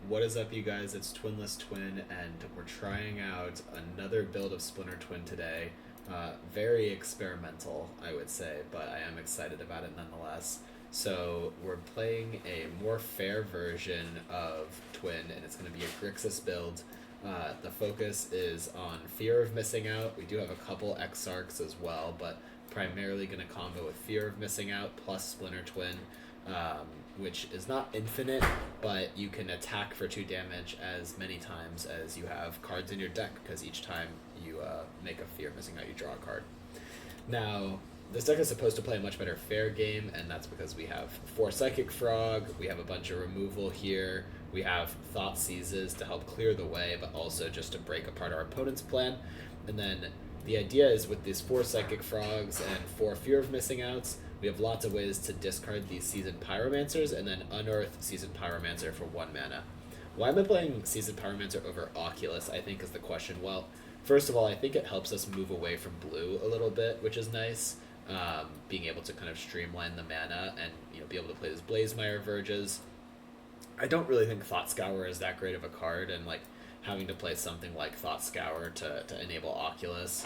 What is up, you guys? It's Twinlesstwin, and we're trying out another build of Splinter Twin today. Very experimental, I would say, but I am excited about it nonetheless. So we're playing a more fair version of Twin, and it's going to be a Grixis build. The focus is on Fear of Missing Out. We do have a couple Exarchs as well, but primarily going to combo with Fear of Missing Out plus Splinter Twin, which is not infinite, but you can attack for 2 damage as many times as you have cards in your deck, because each time you make a Fear of Missing Out, you draw a card. Now, this deck is supposed to play a much better fair game, and that's because we have 4 Psychic Frog, we have a bunch of removal here, we have Thought Seizes to help clear the way, but also just to break apart our opponent's plan. And then the idea is with these 4 Psychic Frogs and 4 Fear of Missing Outs, we have lots of ways to discard these Seasoned Pyromancers and then unearth Seasoned Pyromancer for 1 mana. Why am I playing Seasoned Pyromancer over Oculus, I think, is the question. Well, first of all, I think it helps us move away from blue a little bit, which is nice. Being able to kind of streamline the mana and be able to play these Blazemire Verges. I don't really think Thought Scour is that great of a card, and like having to play something like Thought Scour to enable Oculus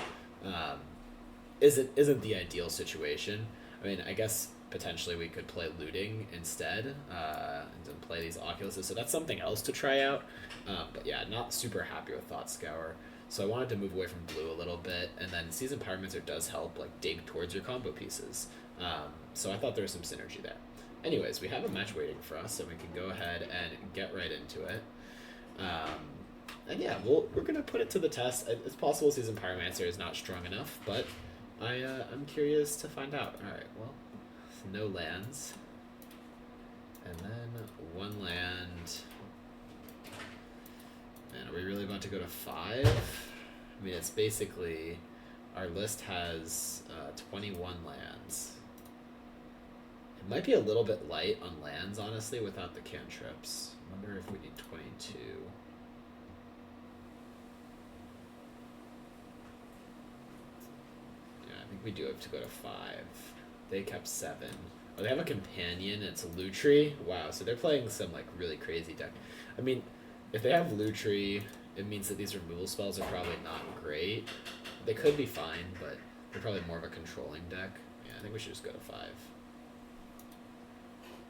isn't the ideal situation. I mean, I guess potentially we could play Looting instead and play these Oculuses, so that's something else to try out. But yeah, not super happy with Thought Scour. So I wanted to move away from blue a little bit, and then Seasoned Pyromancer does help like dig towards your combo pieces. So I thought there was some synergy there. Anyways, we have a match waiting for us, so we can go ahead and get right into it. And yeah, we're going to put it to the test. It's possible Seasoned Pyromancer is not strong enough, but I'm curious to find out. Alright, well, no lands. And then 1 land. Man, are we really about to go to 5? I mean, it's basically... Our list has 21 lands. It might be a little bit light on lands, honestly, without the cantrips. I wonder if we need 22. Yeah, I think we do have to go to 5. They kept 7. Oh, they have a companion, and it's a Lutri? Wow, so they're playing some, like, really crazy deck. I mean, if they have Lutri, it means that these removal spells are probably not great. They could be fine, but they're probably more of a controlling deck. Yeah, I think we should just go to 5.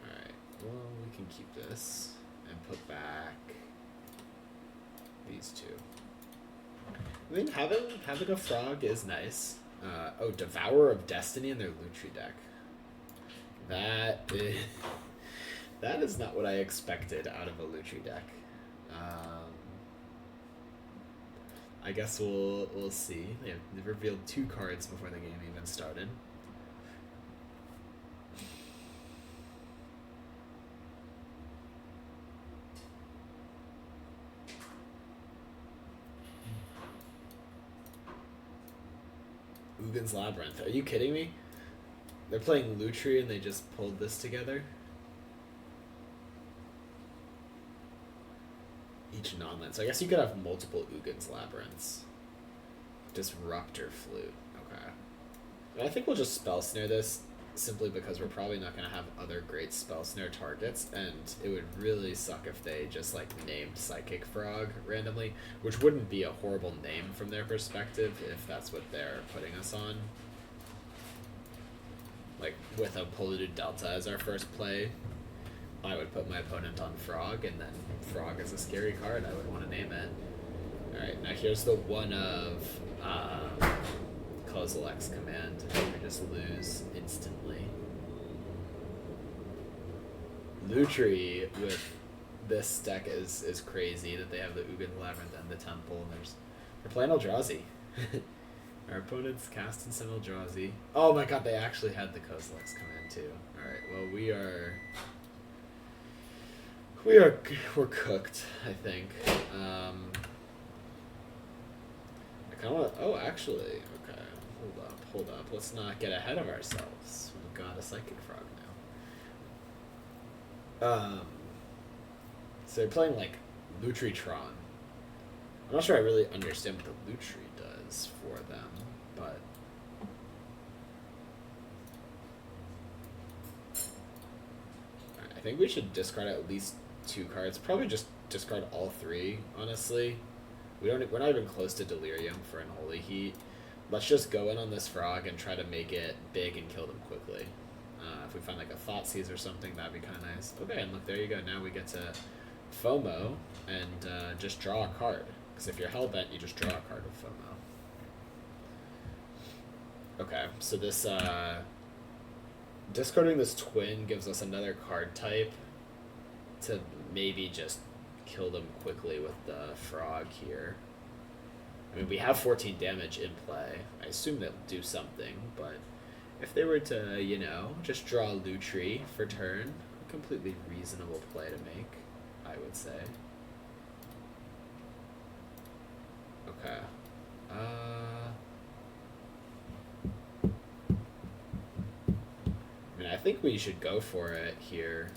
Alright, well, we can keep this and put back these 2. I mean, having a frog is nice. Oh, Devourer of Destiny in their Lutri deck. That is not what I expected out of a Lutri deck. I guess we'll see. They've revealed 2 cards before the game even started. Ugin's Labyrinth. Are you kidding me? They're playing Lutri and they just pulled this together? Each non-land. So I guess you could have multiple Ugin's Labyrinths. Disruptor Flute. Okay. And I think we'll just Spell Snare this, simply because we're probably not going to have other great Spell Snare targets, and it would really suck if they just like named Psychic Frog randomly, which wouldn't be a horrible name from their perspective if that's what they're putting us on. Like, with a Polluted Delta as our first play, I would put my opponent on Frog, and then Frog is a scary card. I would want to name it. Alright, now here's the one of Kozilek's command. We just lose instantly. Lutri with this deck is crazy, that they have the Ugin Labyrinth and the Temple, and they're playing Eldrazi. Our opponent's casting some Eldrazi. Oh my god, they actually had the Kozilek's command too. Alright, well we're cooked, I think. I kinda wanna, oh actually, okay, hold up. Let's not get ahead of ourselves. We've got a Psychic Frog now. So they're playing like Lutritron. I'm not sure I really understand what the Lutri does for them, but I think we should discard at least 2 cards. Probably just discard all 3, honestly. We're not even close to Delirium for Unholy Heat. Let's just go in on this Frog and try to make it big and kill them quickly. If we find like a Thoughtseize or something, that'd be kind of nice. Okay, and look, there you go. Now we get to FOMO and just draw a card. Because if you're Hellbent, you just draw a card with FOMO. Okay, so this discarding this Twin gives us another card type to maybe just kill them quickly with the Frog here. I mean, we have 14 damage in play. I assume they'll do something, but if they were to, you know, just draw Lutri for turn, a completely reasonable play to make, I would say. Okay. I mean, I think we should go for it here.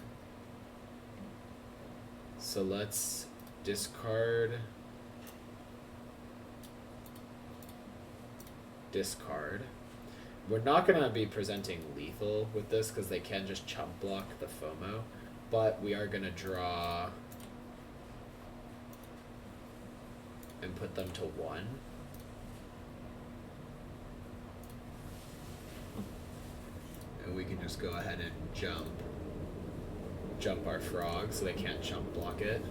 So let's discard. We're not going to be presenting lethal with this because they can just chump block the FOMO, but we are going to draw and put them to 1. And we can just go ahead and jump our Frog so they can't chump block it.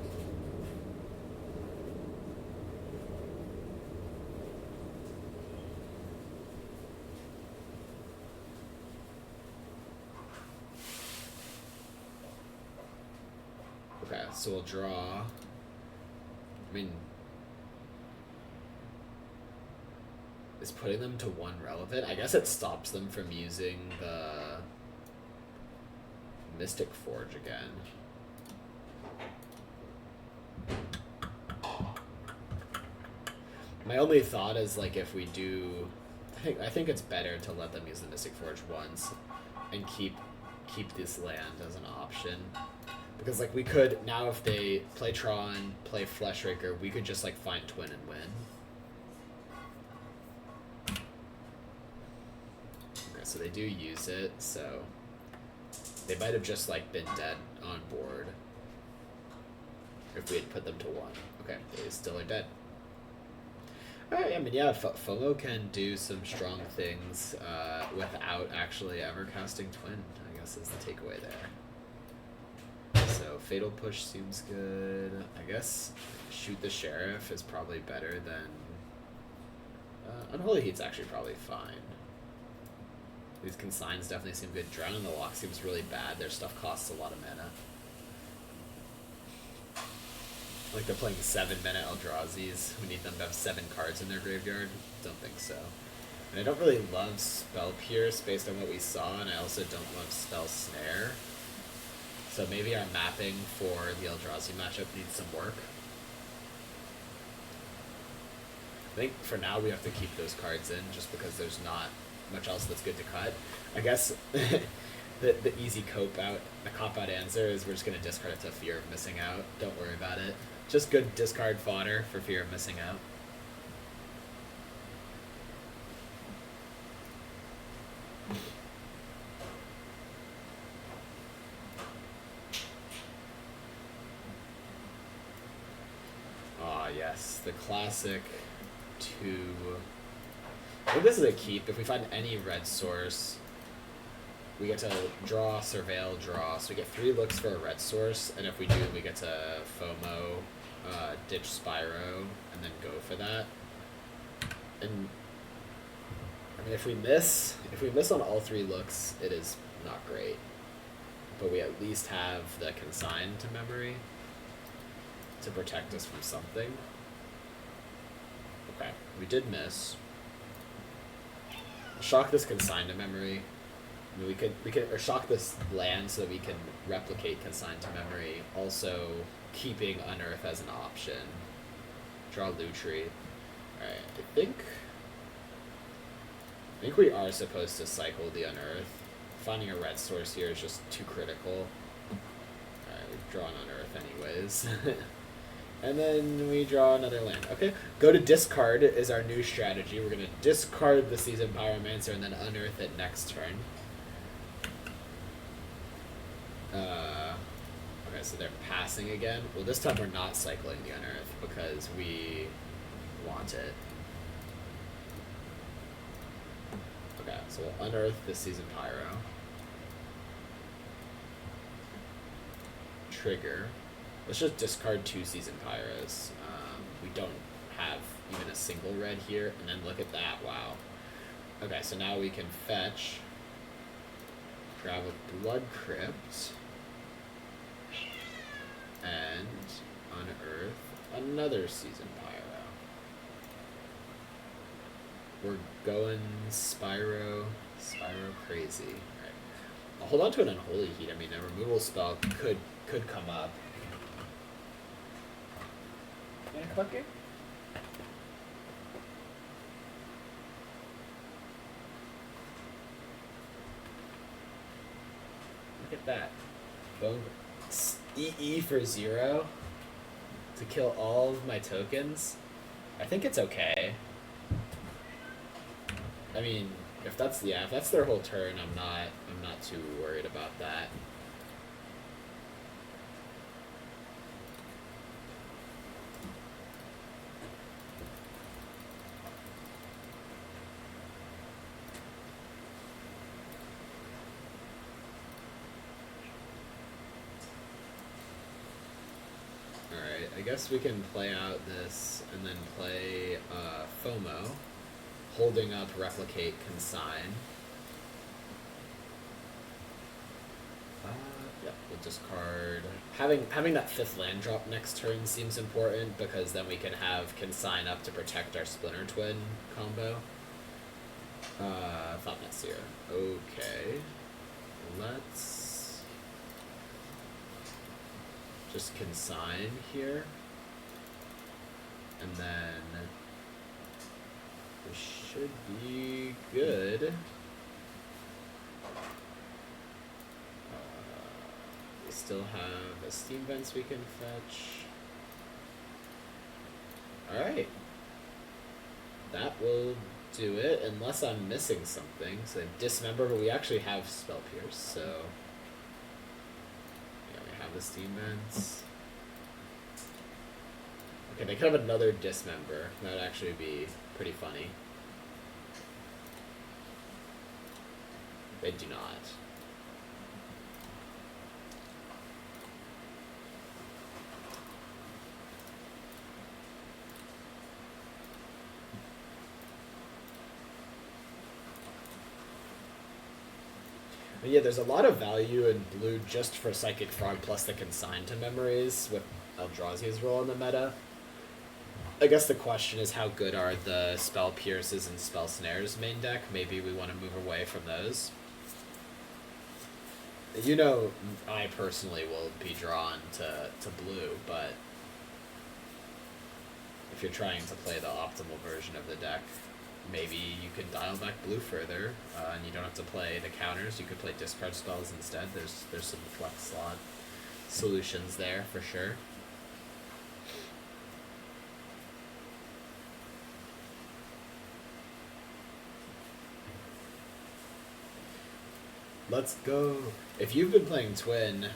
Okay, so we'll draw. I mean, is putting them to 1 relevant? I guess it stops them from using the Mystic Forge again. My only thought is, like, if we do, I think it's better to let them use the Mystic Forge once and keep this land as an option. Because, like, we could, now if they play Tron, play Fleshraker, we could just, like, find Twin and win. Okay, so they do use it, so they might have just, like, been dead on board if we had put them to 1. Okay, they still are dead. Alright, I mean, yeah, FOMO can do some strong things without actually ever casting Twin, I guess is the takeaway there. So Fatal Push seems good. I guess Shoot the Sheriff is probably better than... Unholy Heat's actually probably fine. These Consigns definitely seem good. Drown in the Loch seems really bad. Their stuff costs a lot of mana. Like they're playing 7-mana Eldrazi's. We need them to have 7 cards in their graveyard. Don't think so. And I don't really love Spell Pierce based on what we saw, and I also don't love Spell Snare. So maybe our mapping for the Eldrazi matchup needs some work. I think for now we have to keep those cards in just because there's not much else that's good to cut. I guess the easy cop-out answer is we're just going to discard it to Fear of Missing Out. Don't worry about it. Just good discard fodder for Fear of Missing Out. Yes, the classic 2. I think this is a keep. If we find any red source, we get to draw, surveil, draw. So we get 3 looks for a red source, and if we do, we get to FOMO, ditch Spyro, and then go for that. And I mean, if we miss on all 3 looks, it is not great. But we at least have the Consign to memory to protect us from something. Okay, we did miss. We'll shock this Consign to memory. I mean, we could or shock this land so that we can replicate Consign to memory. Also, keeping Unearth as an option. Draw Lutri. All right, I think we are supposed to cycle the Unearth. Finding a red source here is just too critical. All right, we've drawn Unearth anyways. And then we draw another land. Okay, go to discard is our new strategy. We're going to discard the Seasoned Pyromancer and then unearth it next turn. Okay, Okay, so they're passing again. Well, this time we're not cycling the Unearth because we want it. Okay, so we'll unearth this Season Pyro. Trigger. Let's just discard 2 Season Pyros. We don't have even a single red here, and then look at that, wow. Okay, so now we can fetch, grab a Blood Crypt, and unearth another Season Pyro. We're going Spyro crazy. Right. I'll hold on to an Unholy Heat. I mean, a removal spell could come up. Okay. Look at that. Bone EE for 0 to kill all of my tokens. I think it's okay. I mean, if that's their whole turn, I'm not too worried about that. I guess we can play out this and then play FOMO, holding up Replicate, Consign. Yeah, we'll discard. Having that 5th land drop next turn seems important because then we can have Consign up to protect our Splinter Twin combo. Thought Messier. Okay, let's just Consign here, and then we should be good. We still have a Steam Vents we can fetch. Alright. That will do it, unless I'm missing something. So Dismember, but we actually have Spell Pierce, so the Steam Vents. Okay, they could have another Dismember. That would actually be pretty funny. They do not. But yeah, there's a lot of value in blue just for Psychic Frog plus the Consign to Memories with Eldrazi's role in the meta. I guess the question is how good are the Spell Pierces and Spell Snares main deck? Maybe we want to move away from those. You know, I personally will be drawn to blue, but if you're trying to play the optimal version of the deck, maybe you could dial back blue further, and you don't have to play the counters. You could play discard spells instead. There's some flex slot solutions there for sure. Let's go. If you've been playing Twin,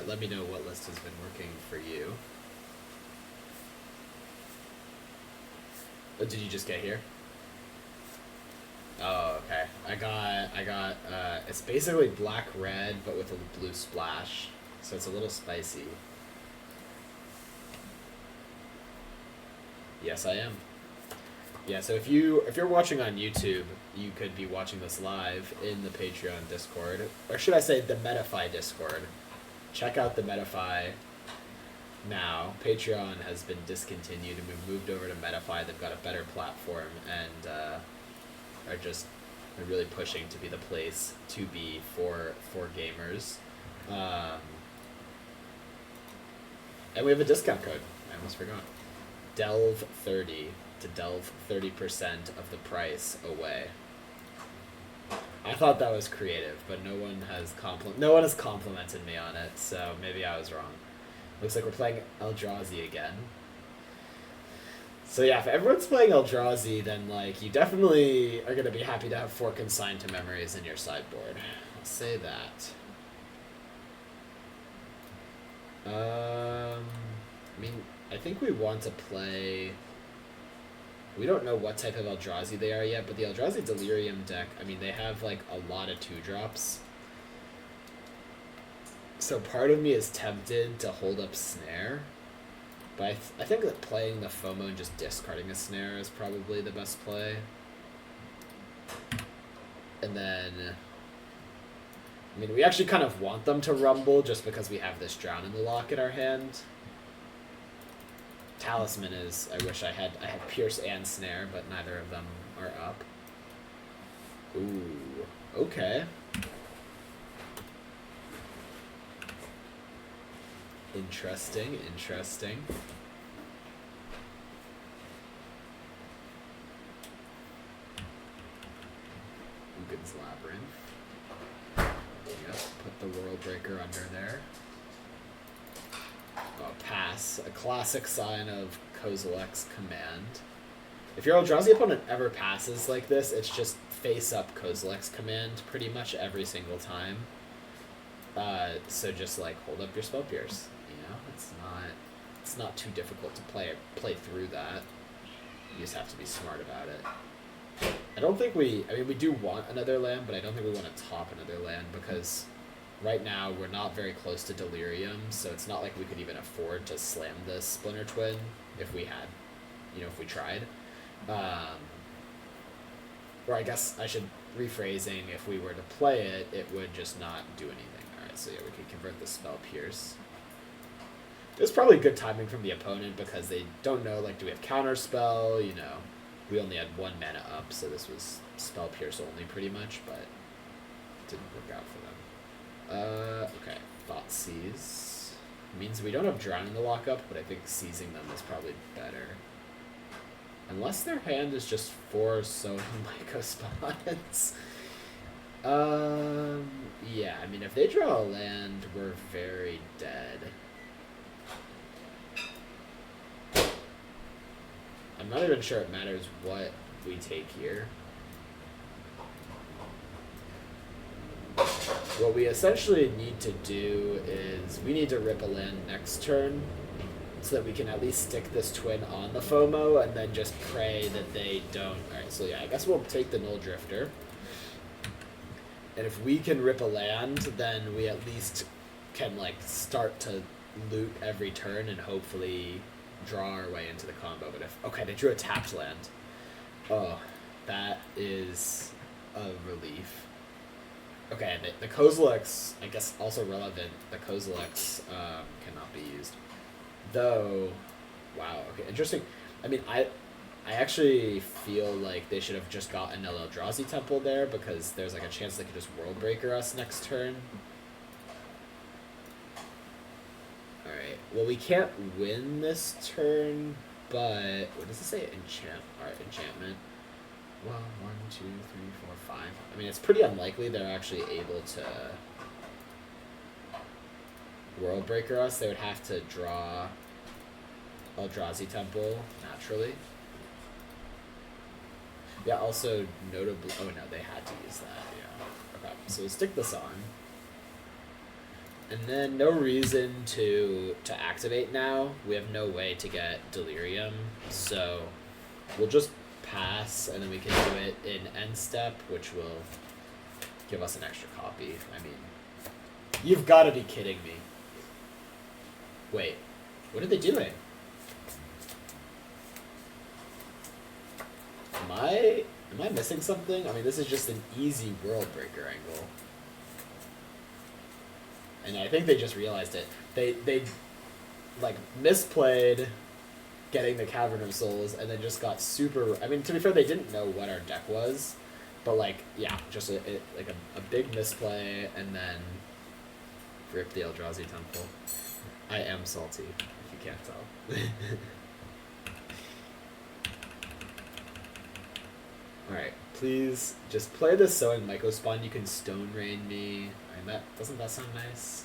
let me know what list has been working for you. Oh, did you just get here? Oh, okay. I got, it's basically black red, but with a blue splash. So it's a little spicy. Yes, I am. Yeah, so if you're watching on YouTube, you could be watching this live in the Patreon Discord. Or should I say the Metafy Discord. Check out the Metafy now. Patreon has been discontinued and we've moved over to Metafy. They've got a better platform and are really pushing to be the place to be for gamers. And we have a discount code. I almost forgot. Delve30 to delve 30% of the price away. I thought that was creative, but no one has complimented me on it, so maybe I was wrong. Looks like we're playing Eldrazi again. So yeah, if everyone's playing Eldrazi, then like you definitely are going to be happy to have 4 Consign to Memories in your sideboard. I'll say that. I mean, I think we want to play... We don't know what type of Eldrazi they are yet, but the Eldrazi Delirium deck, I mean, they have, like, a lot of 2-drops. So part of me is tempted to hold up Snare, but I think that playing the FOMO and just discarding a Snare is probably the best play. And then... I mean, we actually kind of want them to rumble just because we have this Drown in the Lock in our hand. Talisman is... I wish I had Pierce and Snare, but neither of them are up. Ooh, okay. Interesting, interesting. Ugin's Labyrinth. Yep, put the World Breaker under there. Oh, pass. A classic sign of Kozilek's command. If your Eldrazi opponent ever passes like this, it's just face up Kozilek's command pretty much every single time. So just like hold up your Spell Pierce. You know, it's not too difficult to play through that. You just have to be smart about it. I don't think we do want another land, but I don't think we want to top another land because right now we're not very close to Delirium, so it's not like we could even afford to slam this Splinter Twin if we had, if we tried. Or I guess I should rephrasing, if we were to play it, it would just not do anything. Alright, so yeah, we can convert the Spell Pierce. It was probably good timing from the opponent because they don't know, like, do we have Counterspell, we only had 1 mana up, so this was Spell Pierce only pretty much, but it didn't work out for them. Okay, Thoughtseize. Means we don't have Drown in the lockup, but I think seizing them is probably better. Unless their hand is just 4 Soul Mycospawns. Yeah, I mean, if they draw a land, we're very dead. I'm not even sure it matters what we take here. What we essentially need to do is we need to rip a land next turn so that we can at least stick this twin on the FOMO and then just pray that they don't. Alright, so yeah, I guess we'll take the Null Drifter. And if we can rip a land, then we at least can like start to loot every turn and hopefully draw our way into the combo. But if okay, they drew a tapped land. Oh, that is a relief. Okay, the Kozilek's, I guess, also relevant. The Kozilek's cannot be used. Though, wow, okay, interesting. I mean, I actually feel like they should have just got an Eldrazi Temple there because there's like a chance they could just World Breaker us next turn. Alright, well, we can't win this turn, but what does it say? Alright, enchantment. Well, 1, 2, 3, 4, 5. I mean, it's pretty unlikely they're actually able to World Breaker us. They would have to draw Eldrazi Temple naturally. Yeah, also notably... Oh, no, they had to use that, yeah. Okay, so we'll stick this on. And then no reason to activate now. We have no way to get Delirium, so we'll just pass, and then we can do it in end step, which will give us an extra copy. I mean, you've got to be kidding me. Wait, what are they doing? Am I missing something? I mean, this is just an easy World Breaker angle. And I think they just realized it. They like misplayed getting the Cavern of Souls and then just got super... I mean, to be fair, they didn't know what our deck was. But like, yeah, just a big misplay and then rip the Eldrazi Temple. I am salty, if you can't tell. Alright, please just play this Sowing Mycospawn. You can Stone Rain me. I mean, doesn't that sound nice?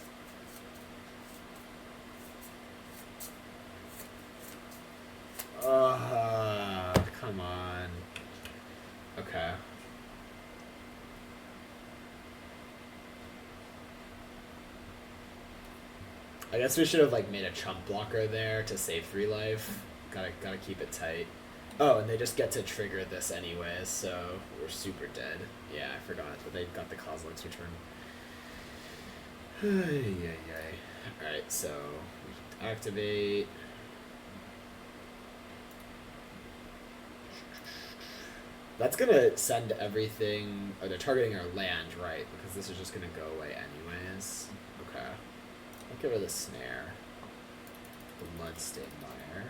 Come on. Okay. I guess we should have like made a chump blocker there to save 3 life. Gotta keep it tight. Oh, and they just get to trigger this anyways, so we're super dead. Yeah, I forgot, but they got the Kozilek's return. Alright, so we activate. That's gonna send everything. Oh, they're targeting our land, right? Because this is just gonna go away anyways. Okay. I'll get rid of the snare. The Bloodstained Mire.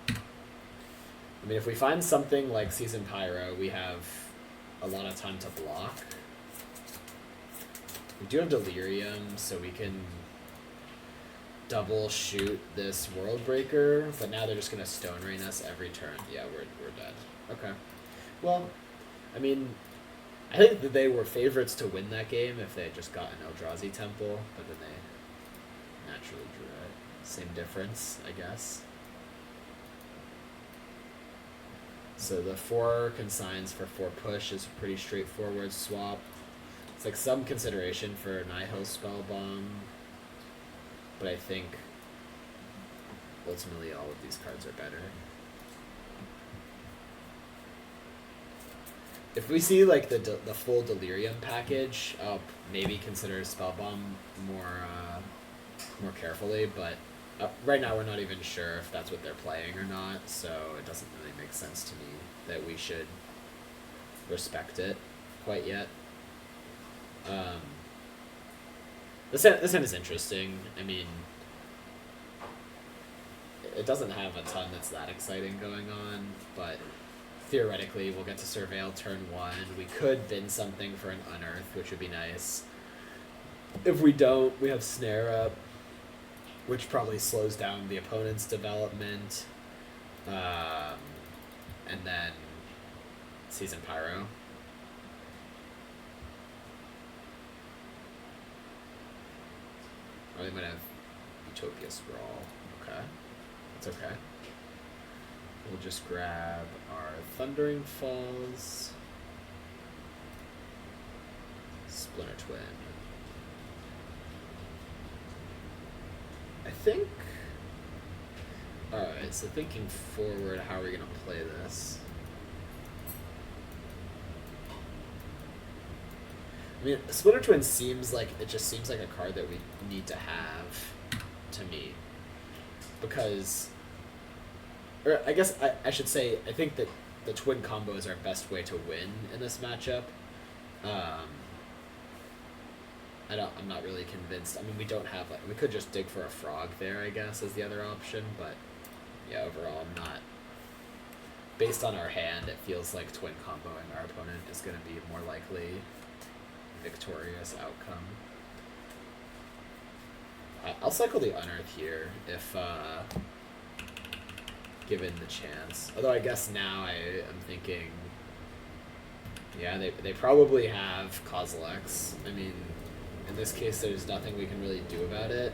I mean, if we find something like Seasoned Pyro, we have a lot of time to block. We do have Delirium, so we can double shoot this World Breaker, but now they're just gonna Stone Rain us every turn. Yeah, we're dead. Okay. Well, I mean, I think that they were favorites to win that game if they had just gotten Eldrazi Temple, but then they naturally drew it. Same difference, I guess. So the 4 consigns for 4 push is a pretty straightforward swap. It's like some consideration for Nihil Spellbomb, but I think ultimately all of these cards are better. If we see like the full Delirium package, I'll maybe consider Spellbomb more carefully, but right now we're not even sure if that's what they're playing or not, so it doesn't really make sense to me that we should respect it quite yet. This hand is interesting. I mean, it doesn't have a ton that's that exciting going on, but theoretically we'll get to Surveil turn 1. We could bin something for an Unearth, which would be nice. If we don't, we have Snare up, which probably slows down the opponent's development. And then Seasoned Pyro. Or they might have Utopia Sprawl. Okay. That's okay. We'll just grab our Thundering Falls. Splinter Twin. I think... Alright, so thinking forward, how are we going to play this? I mean, Splinter Twin seems like, it just seems like a card that we need to have, to me. Because, or I guess I should say, I think that the Twin combo is our best way to win in this matchup. I'm not really convinced. I mean, we don't have, like, we could just dig for a Frog there, I guess, as the other option, but yeah, overall, I'm not. Based on our hand, it feels like Twin comboing our opponent is going to be more likely victorious outcome. I'll cycle the Unearth here if given the chance. Although I guess now I'm thinking, yeah, they probably have Kozilek's. I mean, in this case, there's nothing we can really do about it.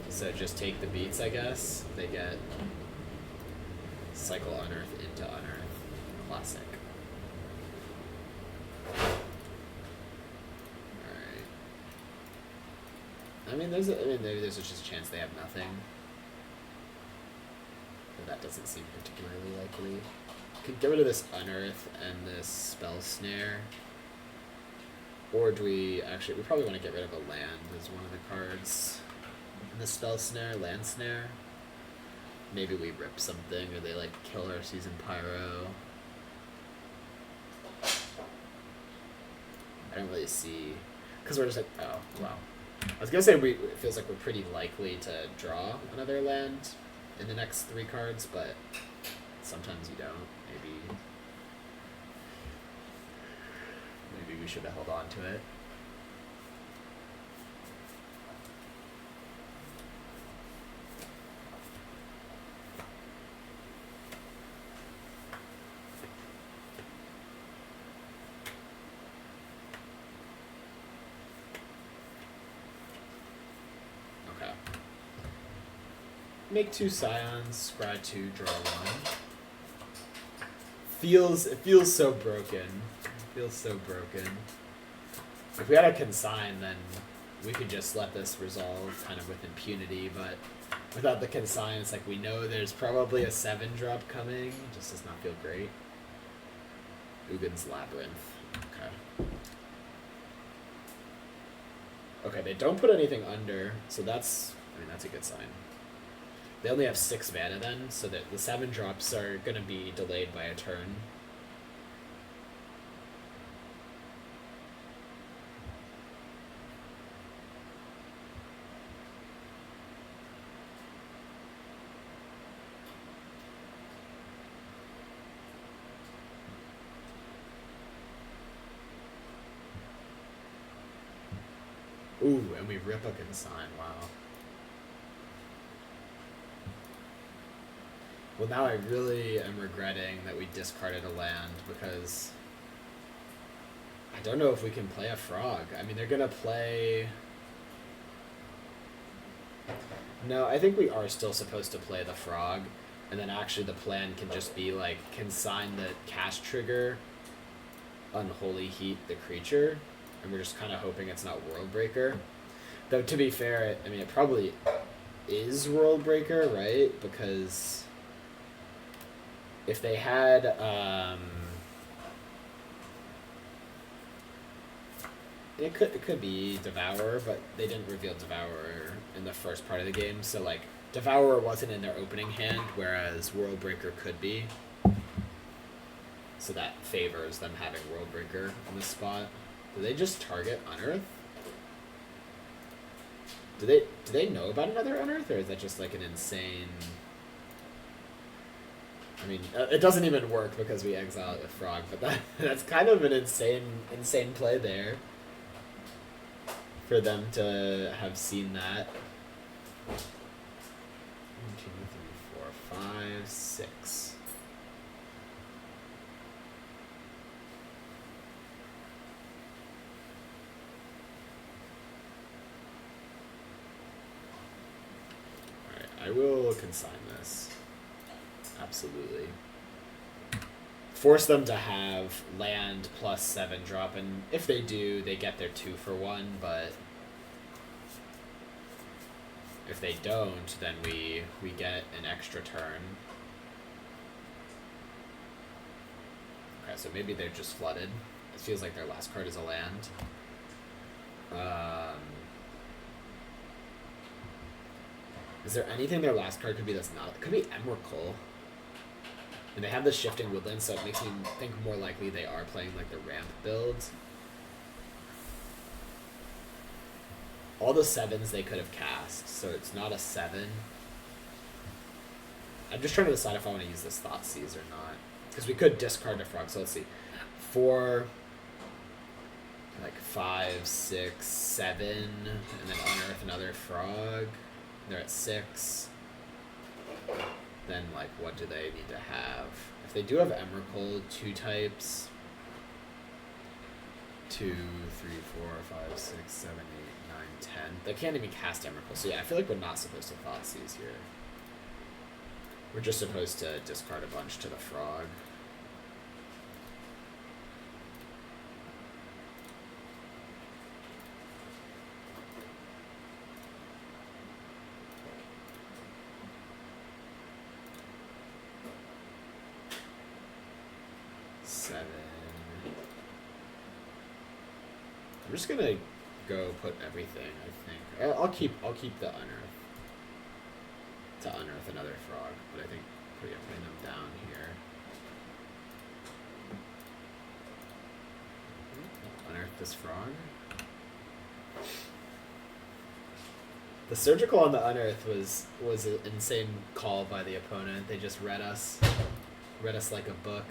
So just take the beats, I guess. They get cycle Unearth into Unearth. Classic. Alright. I mean, maybe there's just a chance they have nothing. But that doesn't seem particularly likely. Could get rid of this Unearth and this Spell Snare. Or do we actually, we probably want to get rid of a land as one of the cards. And the Spell Snare, Land Snare. Maybe we rip something, or they like kill our Seasoned Pyro. I don't really see, because we're just like, oh, wow. I was going to say it feels like we're pretty likely to draw another land in the next 3 cards, but sometimes you don't. Maybe we should have held on to it. Okay. Make 2 Scions, scry 2, draw 1. It feels so broken. Feels so broken. If we had a consign, then we could just let this resolve kind of with impunity, but without the consign, it's like we know there's probably a 7-drop coming. It just does not feel great. Ugin's Labyrinth. Okay. Okay, they don't put anything under, so that's, I mean, that's a good sign. They only have 6 mana then, so that the 7-drops are going to be delayed by a turn. Ooh, and we rip a consign, wow. Well, now I really am regretting that we discarded a land, because I don't know if we can play a frog. I mean, they're gonna play... No, I think we are still supposed to play the frog, and then actually the plan can just be, like, consign the cast trigger, Unholy Heat the creature, and we're just kind of hoping it's not World Breaker. Though, to be fair, I mean, it probably is World Breaker, right? Because if they had, it could be Devourer, but they didn't reveal Devourer in the first part of the game, so, like, Devourer wasn't in their opening hand, whereas World Breaker could be. So that favors them having World Breaker on this spot. Do they just target Unearth? Do they know about another Unearth, or is that just like an insane... I mean, it doesn't even work because we exile a frog, but that's kind of an insane play there. For them to have seen that. 1, 2, 3, 4, 5, 6. I will consign this. Absolutely. Force them to have land plus 7-drop, and if they do, they get their 2-for-1, but if they don't, then we get an extra turn. Okay, so maybe they're just flooded. It feels like their last card is a land. Is there anything their last card could be that's not? It could be Emrakul. And they have the Shifting Woodland, so it makes me think more likely they are playing like the ramp builds. All the 7s they could have cast, so it's not a 7. I'm just trying to decide if I want to use this Thoughtseize or not. Because we could discard a frog, so let's see. 4, like 5, 6, 7, and then unearth another frog. They're at 6. Then, like, what do they need to have? If they do have Emrakul, 2 types. 2, 3, 4, 5, 6, 7, 8, 9, 10. They can't even cast Emrakul, so yeah, I feel like we're not supposed to Thoughtseize here. We're just supposed to discard a bunch to the frog. I'm just gonna go put everything, I think. I'll keep the unearth. To unearth another frog, but I think putting them down here. Unearth this frog. The surgical on the unearth was an insane call by the opponent. They just read us like a book.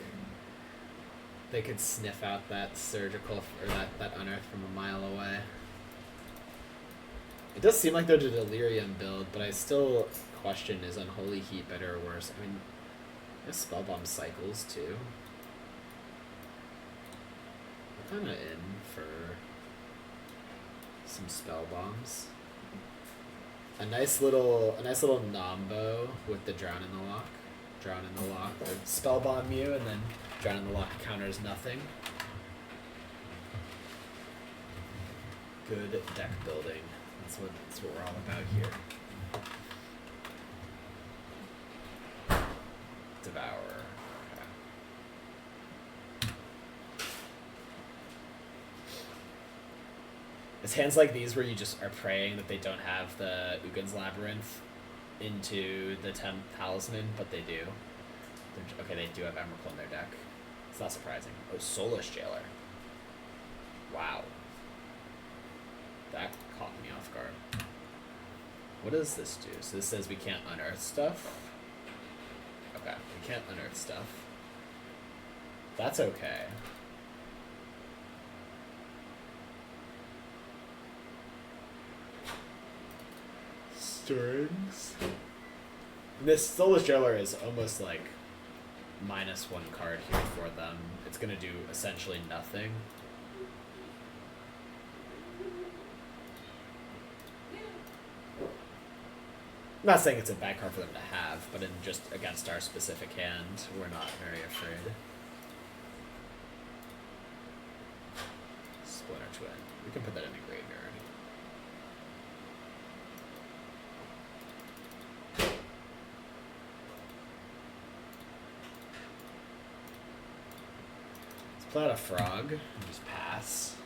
They could sniff out that surgical, or that unearth from a mile away. It does seem like they're the Delirium build, but I still question, is Unholy Heat better or worse? I mean, there's Spellbomb cycles too. We're kind of in for some Spellbombs. A nice little Nombo with the Drown in the Lock. Drown in the Lock. Or Spellbomb you, and then Drown in the Lock counters nothing. Good deck building. That's what we're all about here. Devour. Okay. It's hands like these where you just are praying that they don't have the Uggin's Labyrinth into the 10th Talisman, but they do. Okay, they do have Emrakul in their deck. It's not surprising. Oh, Soulless Jailer. Wow. That caught me off guard. What does this do? So this says we can't unearth stuff? Okay, we can't unearth stuff. That's okay. Strings. This Soulless Jailer is almost like -1 card here for them. It's gonna do essentially nothing. I'm not saying it's a bad card for them to have, but in just against our specific hand, we're not very afraid. Splinter Twin. We can put that in the graveyard. Let's play out a frog and just pass.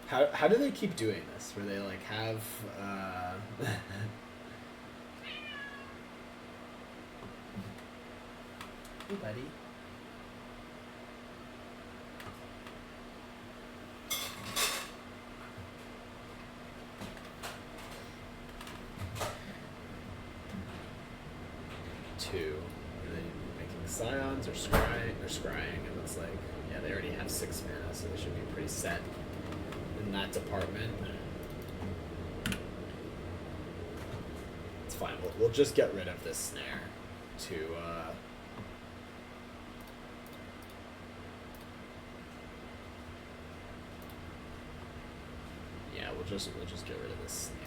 How do they keep doing this? Where they like have Hey buddy. Two. Are they making scions or scrying? Or scrying, it looks like. Yeah, they already have 6 mana, so they should be pretty set in that department. It's fine. We'll just get rid of this snare to yeah, we'll just get rid of this snare.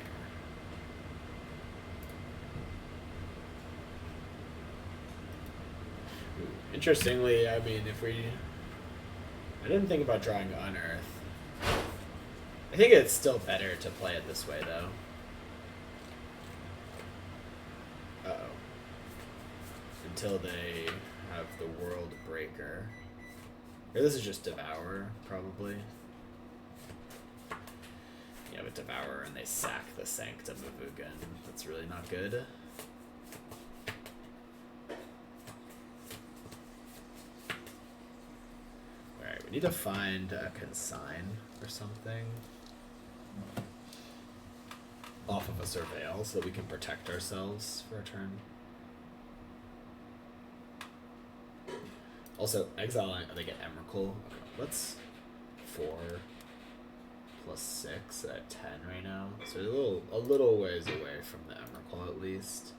Ooh, interestingly, I mean, I didn't think about drawing Unearth. I think it's still better to play it this way, though. Uh-oh. Until they have the World Breaker. Or this is just Devour, probably. Yeah, but Devour and they sack the Sanctum of Ugin. That's really not good. Alright, we need to find a consign or something off of a Surveil so that we can protect ourselves for a turn. Also, exiling, they get Emrakul. Okay, let's 4 plus 6 at 10 right now. So a little ways away from the Emrakul at least.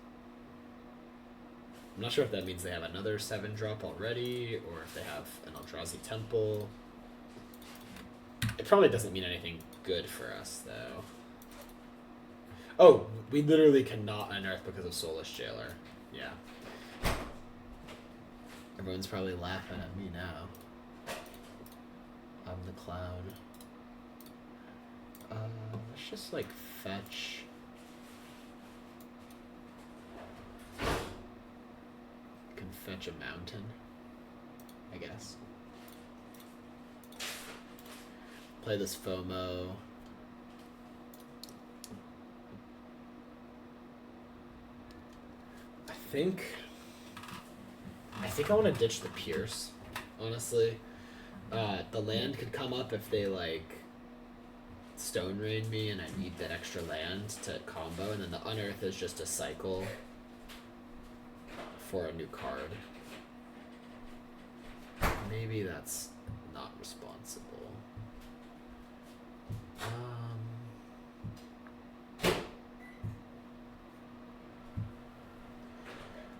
I'm not sure if that means they have another 7-drop already, or if they have an Eldrazi Temple. It probably doesn't mean anything good for us, though. Oh, we literally cannot unearth because of Soulless Jailer. Yeah. Everyone's probably laughing at me now. I'm the cloud. Let's just, like, fetch. Can fetch a mountain, I guess. Play this FOMO. I think I want to ditch the Pierce, honestly. The land could come up if they, like, Stone Rain me and I need that extra land to combo, and then the Unearth is just a cycle for a new card. Maybe that's not responsible.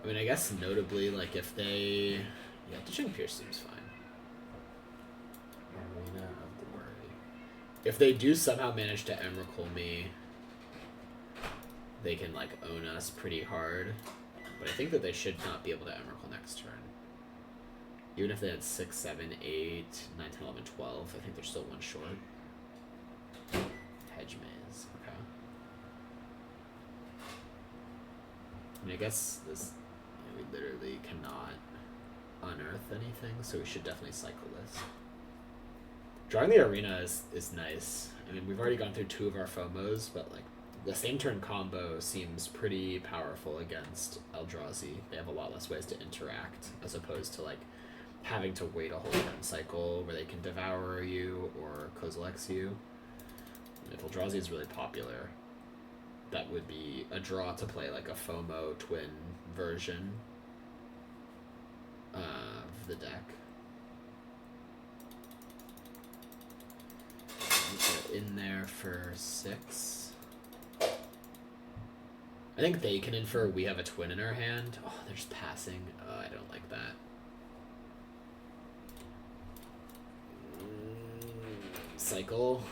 I mean, I guess notably, like, if they... Yeah, ditching Pierce seems fine. Arena of the Worry. If they do somehow manage to Emrakul me they can like own us pretty hard. But I think that they should not be able to Emrakul next turn. Even if they had 6, 7, 8, 9, 10, 11, 12, I think they're still one short. Hedge Maze, okay. I mean, I guess this, we literally cannot unearth anything, so we should definitely cycle this. Drawing the arena is nice. I mean, we've already gone through 2 of our FOMOs, but like the same turn combo seems pretty powerful against Eldrazi. They have a lot less ways to interact, as opposed to like having to wait a whole turn cycle where they can devour you or Kozilek's you. If Eldrazi is really popular, that would be a draw to play like a FOMO twin version of the deck. Get in there for 6. I think they can infer we have a twin in our hand. Oh, they're just passing. Oh, I don't like that. Cycle.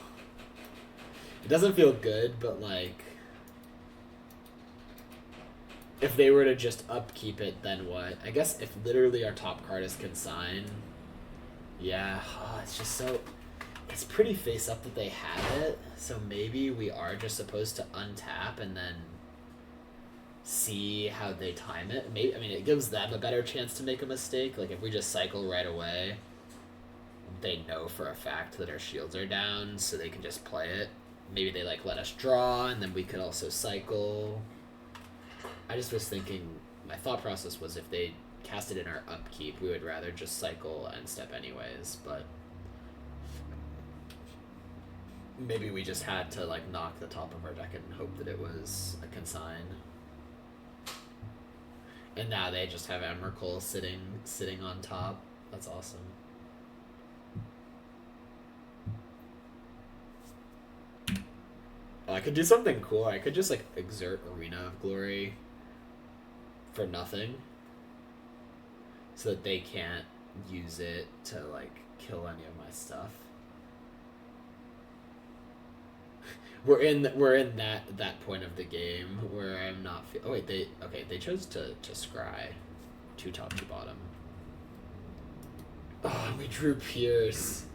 It doesn't feel good, but like, if they were to just upkeep it, then what? I guess if literally our top card is Consign, yeah, it's just so, it's pretty face up that they have it, so maybe we are just supposed to untap and then see how they time it. Maybe, I mean, it gives them a better chance to make a mistake. Like if we just cycle right away, they know for a fact that our shields are down, so they can just play it. Maybe they like let us draw, and then we could also cycle. I just was thinking, my thought process was if they cast it in our upkeep, we would rather just cycle and step anyways, but maybe we just had to like knock the top of our deck and hope that it was a Consign. And now they just have Emrakul sitting on top. That's awesome. Oh, I could do something cool. I could just like exert Arena of Glory for nothing, so that they can't use it to like kill any of my stuff. We're in that point of the game where I'm not. Oh wait, they chose to scry 2 top 2 bottom. Oh, we drew Pierce.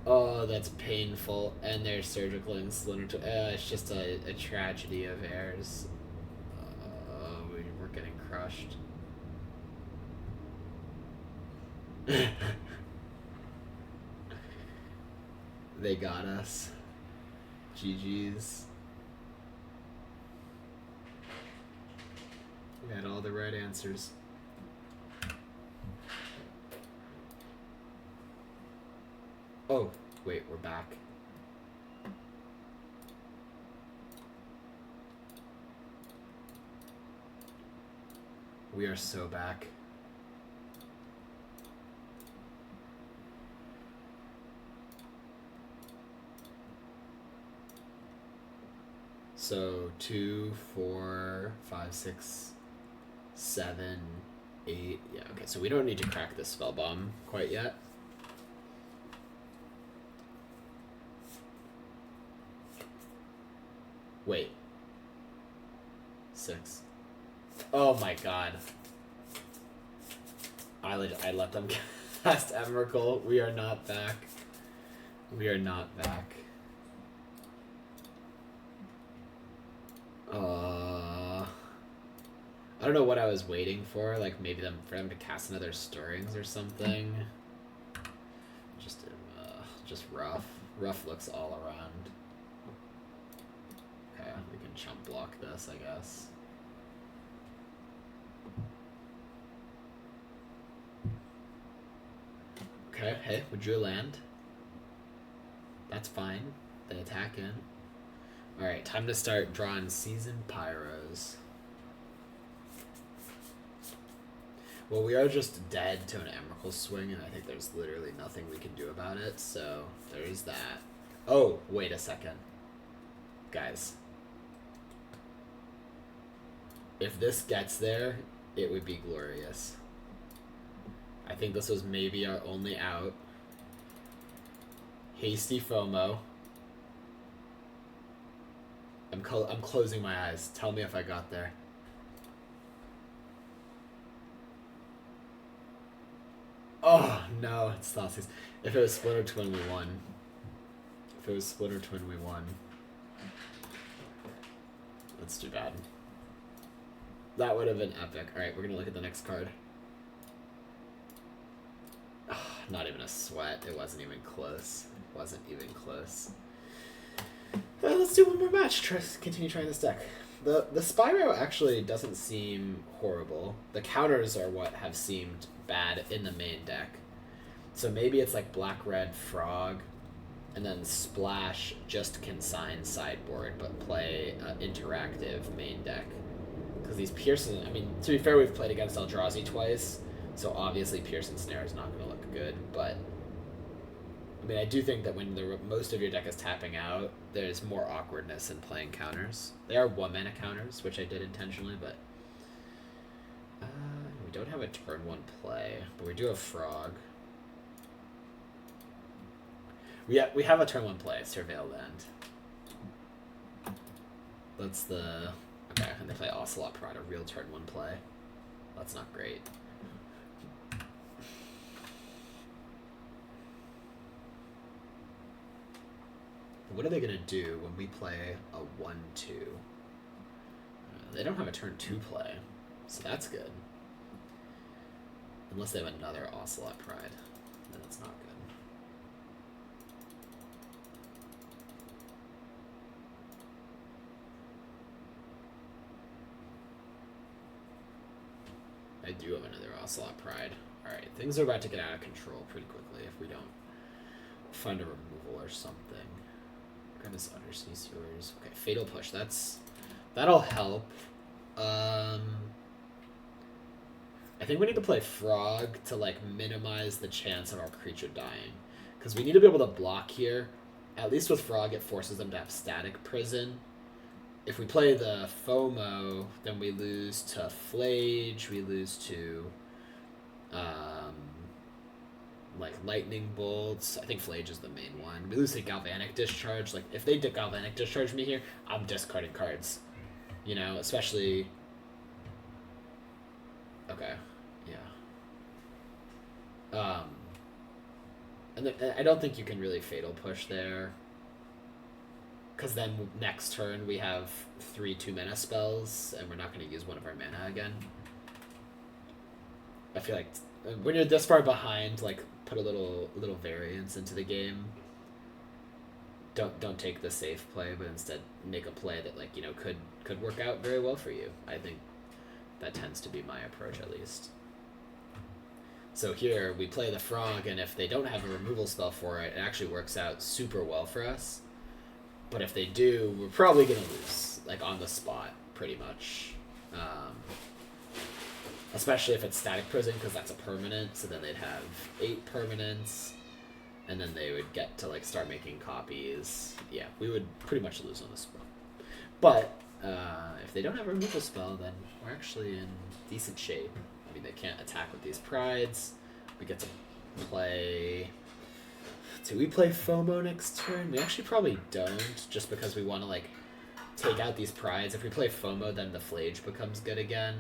Oh, that's painful. And they're surgicaling Splinter Twin. It's just a tragedy of errors. We're getting crushed. They got us. GG's. We had all the right answers. Oh, wait, we're back. We are so back. So 2, 4, 5, 6, 7, 8. Yeah, okay, so we don't need to crack this spell bomb quite yet. Wait. 6. Oh my god. I let them cast Emrakul. We are not back. We are not back. I don't know what I was waiting for, like maybe for them to cast another Stirrings or something. Just rough. Rough looks all around. Okay, we can chump block this, I guess. Okay, hey, we drew a land. That's fine. They attack in. Alright, time to start drawing Seasoned Pyros. Well, we are just dead to an Emrakul swing, and I think there's literally nothing we can do about it, so there's that. Oh, wait a second. Guys. If this gets there, it would be glorious. I think this was maybe our only out. Hasty FOMO. I'm closing my eyes. Tell me if I got there. Oh, no, it's Thoughtseize. If it was Splinter Twin, we won. If it was Splinter Twin, we won. That's too bad. That would have been epic. Alright, we're gonna look at the next card. Oh, not even a sweat. It wasn't even close. It wasn't even close. Well, let's do one more match. Continue trying this deck. The Spyro actually doesn't seem horrible. The counters are what have seemed bad in the main deck. So maybe it's like Black Red Frog, and then Splash just consign sideboard, but play interactive main deck. Because these Pearson, I mean, to be fair, we've played against Eldrazi twice, so obviously Pearson Snare is not going to look good, but I mean, I do think that when most of your deck is tapping out, there's more awkwardness in playing counters. They are 1-mana counters, which I did intentionally, but we don't have a turn 1 play, but we do have Frog. We have a turn 1 play, Surveilled End. That's the... Okay, and they play Ocelot Pride, a real turn 1 play. That's not great. What are they going to do when we play a 1-2? They don't have a turn 2 play, so that's good. Unless they have another Ocelot Pride, then it's not good. I do have another Ocelot Pride. Alright, things are about to get out of control pretty quickly if we don't find a removal or something. Grimace Undersea Sewers. Okay, Fatal Push. That'll help. I think we need to play Frog to like minimize the chance of our creature dying, because we need to be able to block here. At least with Frog, it forces them to have Static Prison. If we play the FOMO, then we lose to Flage. We lose to like Lightning Bolts. I think Flage is the main one. We lose to Galvanic Discharge. Like, if they Galvanic Discharge me here, I'm discarding cards. You know, especially... Okay, yeah. And I don't think you can really Fatal Push there. Because then next turn we have 3 2-mana spells, and we're not going to use one of our mana again. I feel like when you're this far behind, like, put a little variance into the game. Don't take the safe play, but instead make a play that, like, you know, could work out very well for you. I think that tends to be my approach, at least. So here we play the Frog, and if they don't have a removal spell for it, it actually works out super well for us. But if they do, we're probably gonna lose, like, on the spot, pretty much. Especially if it's Static Prison, because that's a permanent, so then they'd have 8 permanents, and then they would get to, like, start making copies. Yeah, we would pretty much lose on the spot. But if they don't have a removal spell, then we're actually in decent shape. I mean, they can't attack with these Prides. We get to play... Do we play FOMO next turn? We actually probably don't, just because we want to, like, take out these Prides. If we play FOMO, then the Flage becomes good again.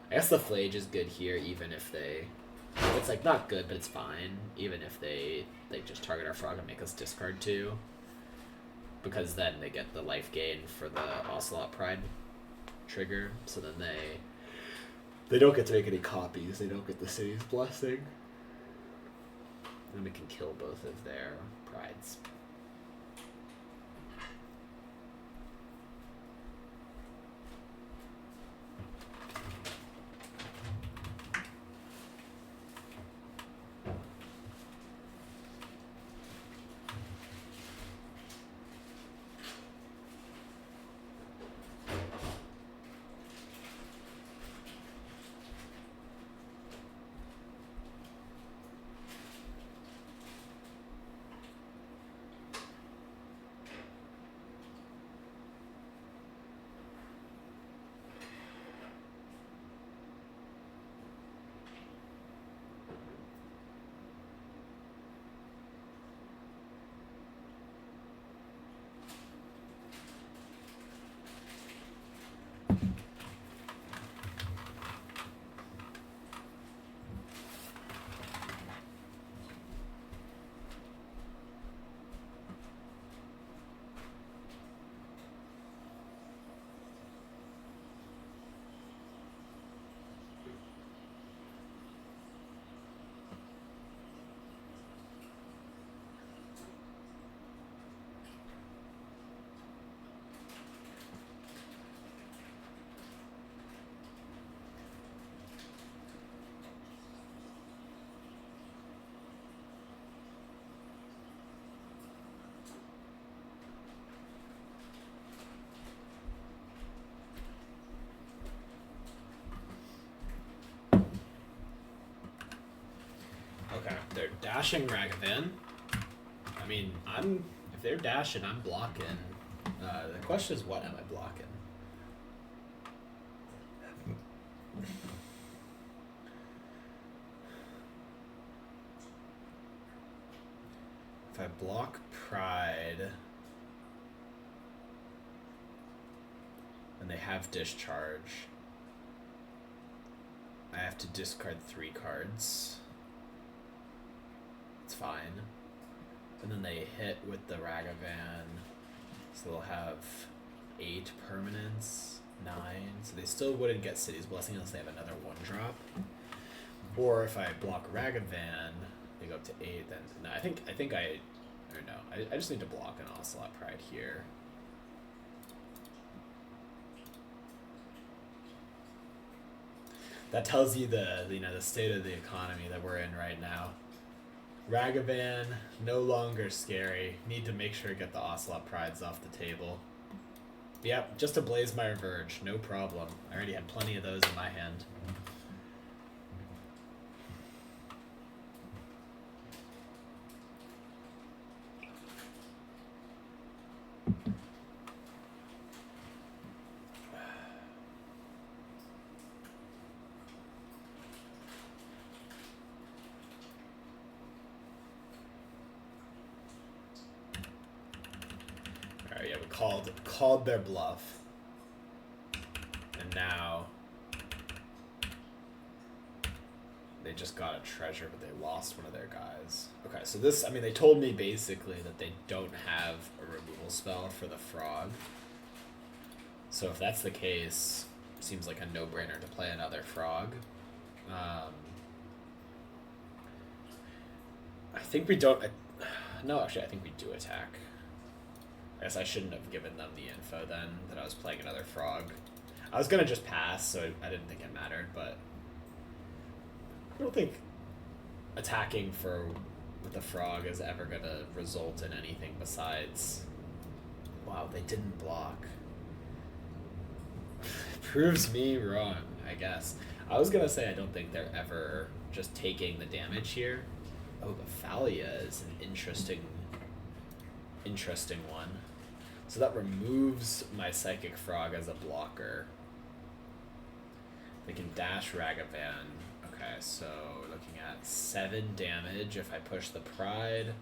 I guess the Flage is good here, even if they... It's, like, not good, but it's fine. Even if they just target our Frog and make us discard 2. Because then they get the life gain for the Ocelot Pride trigger. So then they don't get to make any copies. They don't get the City's Blessing. And we can kill both of their Prides. They're dashing Ragavan. I mean, if they're dashing, I'm blocking. The question is, what am I blocking? If I block Pride, and they have Discharge, I have to discard 3 cards. It's fine. And then they hit with the Ragavan, so they'll have 8 permanents, 9. So they still wouldn't get City's Blessing unless they have another 1-drop. Or if I block Ragavan, they go up to 8. Then no, I just need to block an Ocelot Pride here. That tells you the state of the economy that we're in right now. Ragavan, no longer scary. Need to make sure to get the Ocelot Prides off the table. Yep, just a Blazemire Verge, no problem. I already had plenty of those in my hand. Called their bluff, and now they just got a treasure, but they lost one of their guys. Okay, so this, I mean, they told me basically that they don't have a removal spell for the frog. So if that's the case, seems like a no-brainer to play another frog. I think we don't. No, actually, I think we do attack. I guess I shouldn't have given them the info then that I was playing another frog. I was gonna just pass, so I didn't think it mattered, but I don't think attacking with a frog is ever gonna result in anything besides, wow, they didn't block. Proves me wrong, I guess. I was gonna say I don't think they're ever just taking the damage here. Oh, but Thalia is an interesting one. So that removes my Psychic Frog as a blocker. They can dash Ragavan. Okay, so we're looking at 7 damage if I push the Pride.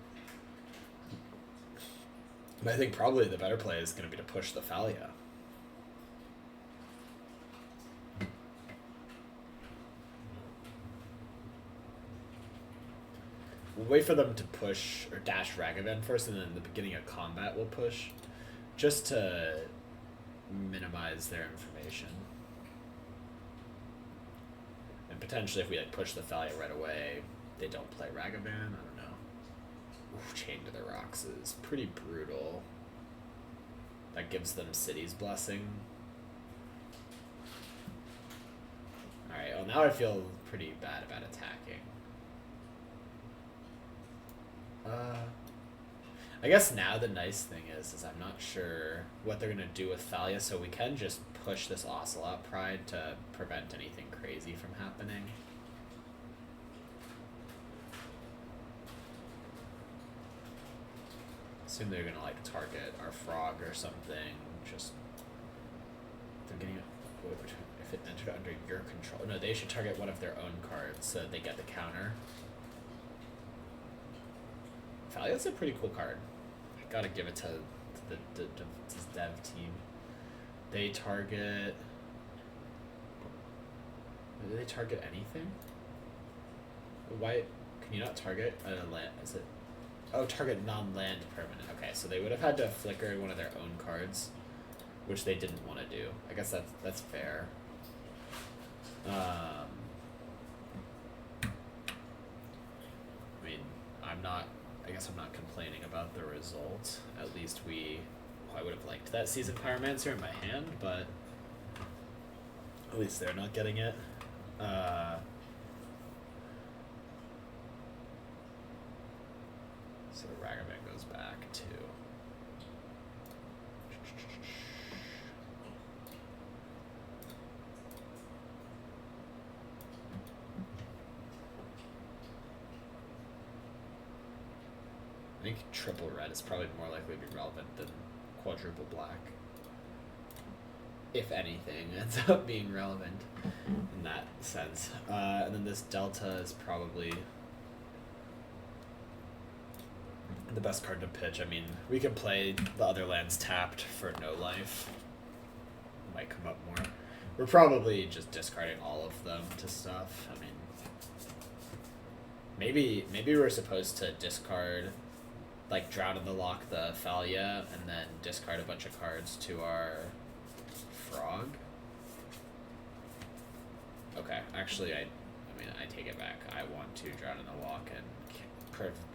But I think probably the better play is going to be to push the Thalia. We'll wait for them to push or dash Ragavan first, and then in the beginning of combat we'll push, just to minimize their information. And potentially if we like push the Thalia right away, they don't play Ragavan, I don't know. Oof, Chain to the Rocks is pretty brutal. That gives them City's Blessing. Alright, well now I feel pretty bad about attacking. I guess now the nice thing is I'm not sure what they're going to do with Thalia, so we can just push this Ocelot Pride to prevent anything crazy from happening. Assume they're going to like target our frog or something, just they're getting if it entered under your control. No, they should target one of their own cards so they get the counter. Thalia's a pretty cool card. I gotta give it to the dev team. They target... Do they target anything? Why... Can you not target a land? Is it... Oh, target non-land permanent. Okay, so they would have had to flicker one of their own cards, which they didn't want to do. I guess that's fair. I mean, I guess I'm not complaining about the result. At least I would have liked that Seasoned Pyromancer in my hand, but at least they're not getting it. So Ragavan goes back to... think triple red is probably more likely to be relevant than quadruple black. If anything, ends up being relevant in that sense. And then this delta is probably the best card to pitch. I mean, we can play the other lands tapped for no life. Might come up more. We're probably just discarding all of them to stuff. I mean, maybe we're supposed to discard, like, Drown in the Loch the Thalia, and then discard a bunch of cards to our frog. Okay, actually, I take it back. I want to Drown in the Loch and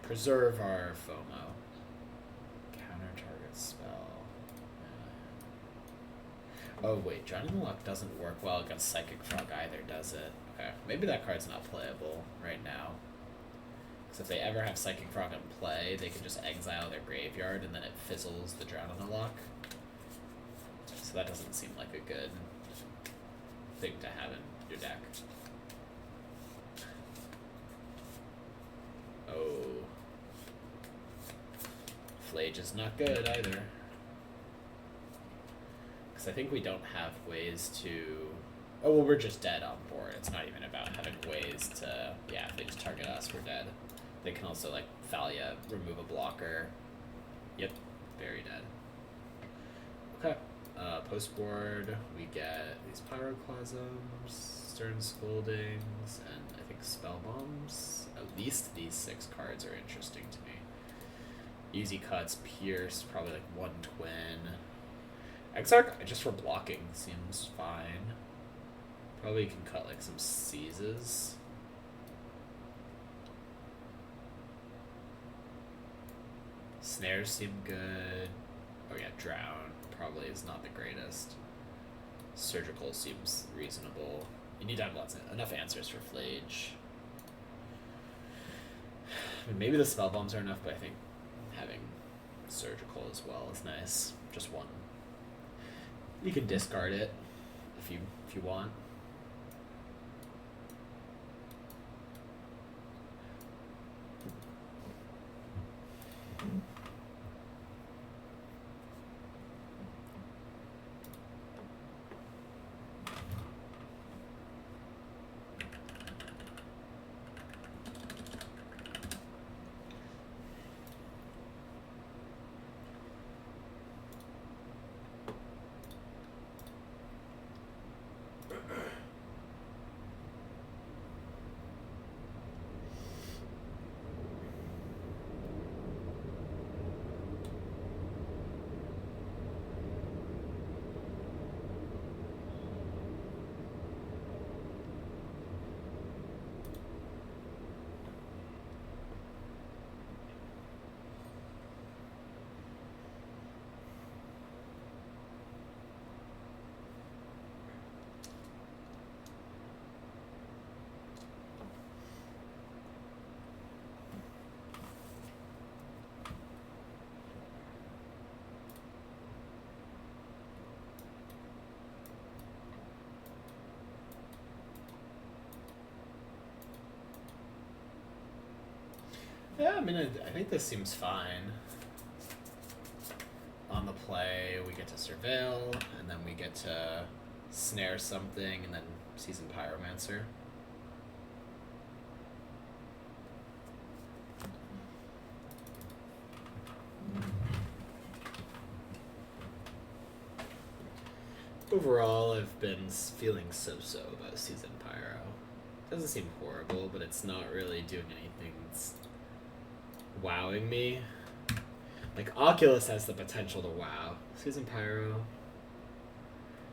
preserve our FOMO. Counter target spell. Oh wait, Drown in the Loch doesn't work well against Psychic Frog either, does it? Okay, maybe that card's not playable right now. Because if they ever have Psychic Frog in play, they can just exile their graveyard and then it fizzles the Drown in the Loch. So that doesn't seem like a good thing to have in your deck. Oh. Flage is not good either. Because I think we don't have ways to... Oh, well, we're just dead on board. It's not even about having ways to... Yeah, if they just target us, we're dead. They can also, like, Thalia, remove a blocker. Yep, very dead. Okay. Post-board, we get these Pyroclasms, Stern Scoldings, and I think Spell Bombs. At least these 6 cards are interesting to me. Easy Cuts, Pierce, probably like 1 Twin. Exarch, just for blocking, seems fine. Probably can cut like some seizes. Snares seem good. Oh yeah, Drown probably is not the greatest. Surgical seems reasonable. You need to have enough answers for Flage. I mean, maybe the spell bombs are enough, but I think having surgical as well is nice. Just 1. You can discard it if you want. Yeah, I mean, I think this seems fine. On the play, we get to Surveil, and then we get to snare something, and then Season Pyromancer. Overall, I've been feeling so-so about Season Pyro. Doesn't seem horrible, but it's not really doing anything that's wowing me. Like, Oculus has the potential to wow. Season Pyro,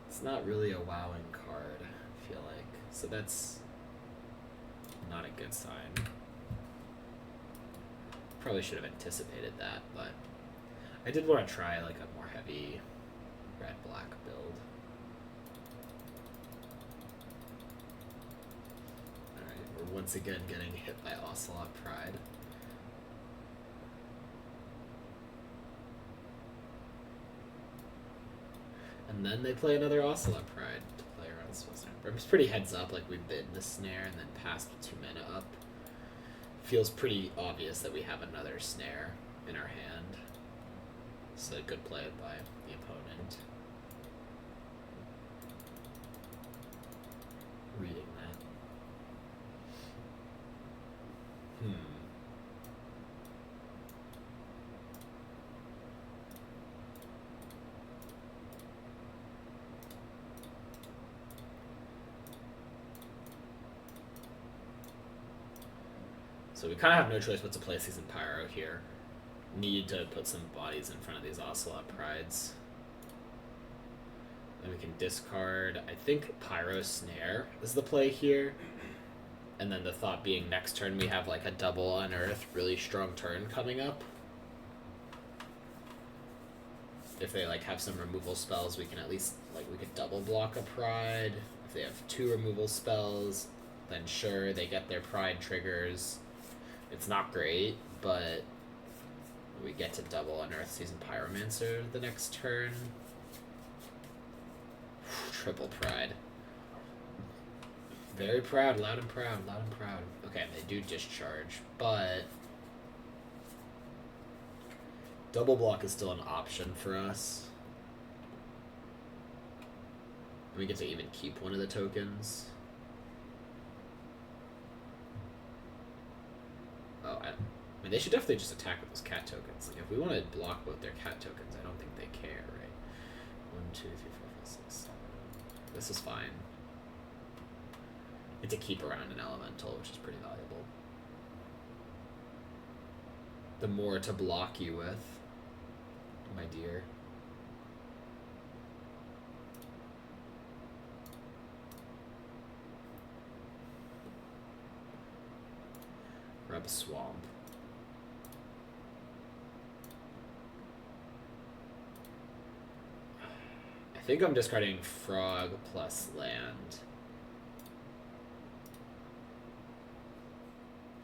it's not really a wowing card, I feel like. So that's not a good sign. Probably should have anticipated that, but I did want to try like a more heavy red-black build. Alright, we're once again getting hit by Ocelot Pride. And then they play another Ocelot Pride to play around Swiss. It's pretty heads up, like we bid the snare and then passed 2 mana up. Feels pretty obvious that we have another snare. in our hand. It's a good play by the opponent. Reading that. So we kind of have no choice but to play Seasoned Pyro here. Need to put some bodies in front of these Ocelot Prides. Then we can discard, I think, Pyro Snare is the play here. And then the thought being next turn we have like a double Unearth, really strong turn coming up. If they like have some removal spells, we can at least, like, we could double block a Pride. If they have 2 removal spells, then sure, they get their Pride triggers. It's not great, but we get to double Unearth Seasoned Pyromancer the next turn. Triple Pride. Very proud, loud and proud, loud and proud. Okay, they do discharge, but double block is still an option for us. We get to even keep one of the tokens. Oh, I mean, they should definitely just attack with those cat tokens. Like, if we want to block both their cat tokens, I don't think they care, right? 1, 2, 3, 4, 5, 6, 7. This is fine. It's a keep around an elemental, which is pretty valuable. The more to block you with, my dear. Rub Swamp. I think I'm discarding Frog plus land.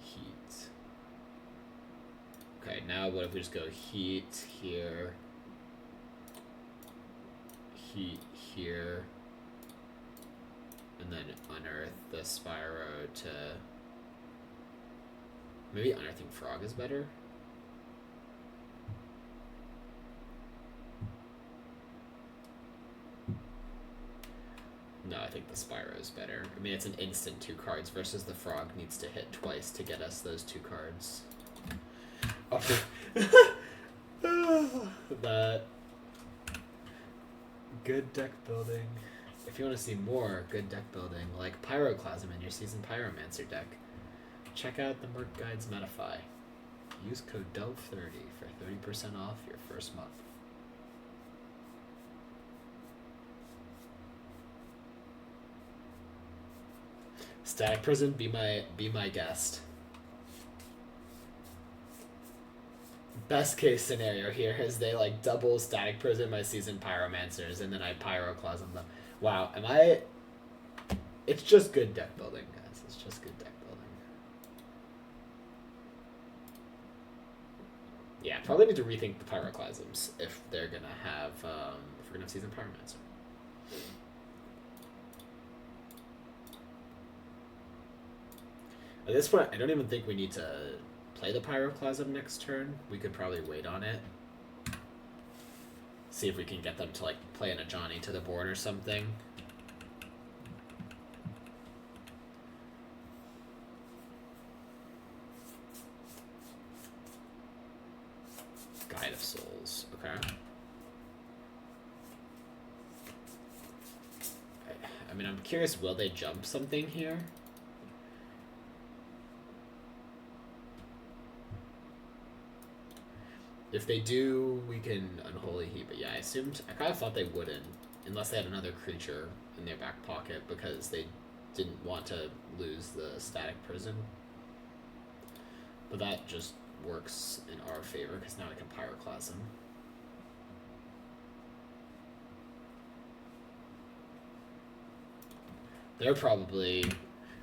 Heat. Okay, now what if we just go Heat here, Heat here, and then Unearth the Spyro to... Maybe Unearthing Frog is better? No, I think the Spyro is better. I mean, it's an instant 2 cards versus the Frog needs to hit twice to get us those 2 cards. Okay. That. Good deck building. If you want to see more good deck building, like Pyroclasm in your Seasoned Pyromancer deck, check out the Merc Guides Metafy. Use code DELV30 for 30% off your first month. Static Prison, be my guest. Best case scenario here is they like double Static Prison my Seasoned Pyromancers and then I Pyroclasm them. Wow, am I... It's just good deck building, guys. It's just good deck building. Yeah, probably need to rethink the Pyroclasms if they're gonna have, if we're gonna have Seasoned Pyromancer. At this point, I don't even think we need to play the Pyroclasm next turn. We could probably wait on it. See if we can get them to like play in a Johnny to the board or something. Guide of Souls, okay. I mean, I'm curious, will they jump something here? If they do, we can Unholy Heat, but yeah, I kind of thought they wouldn't, unless they had another creature in their back pocket, because they didn't want to lose the Static Prison. But that just works in our favor, because now I can Pyroclasm. They're probably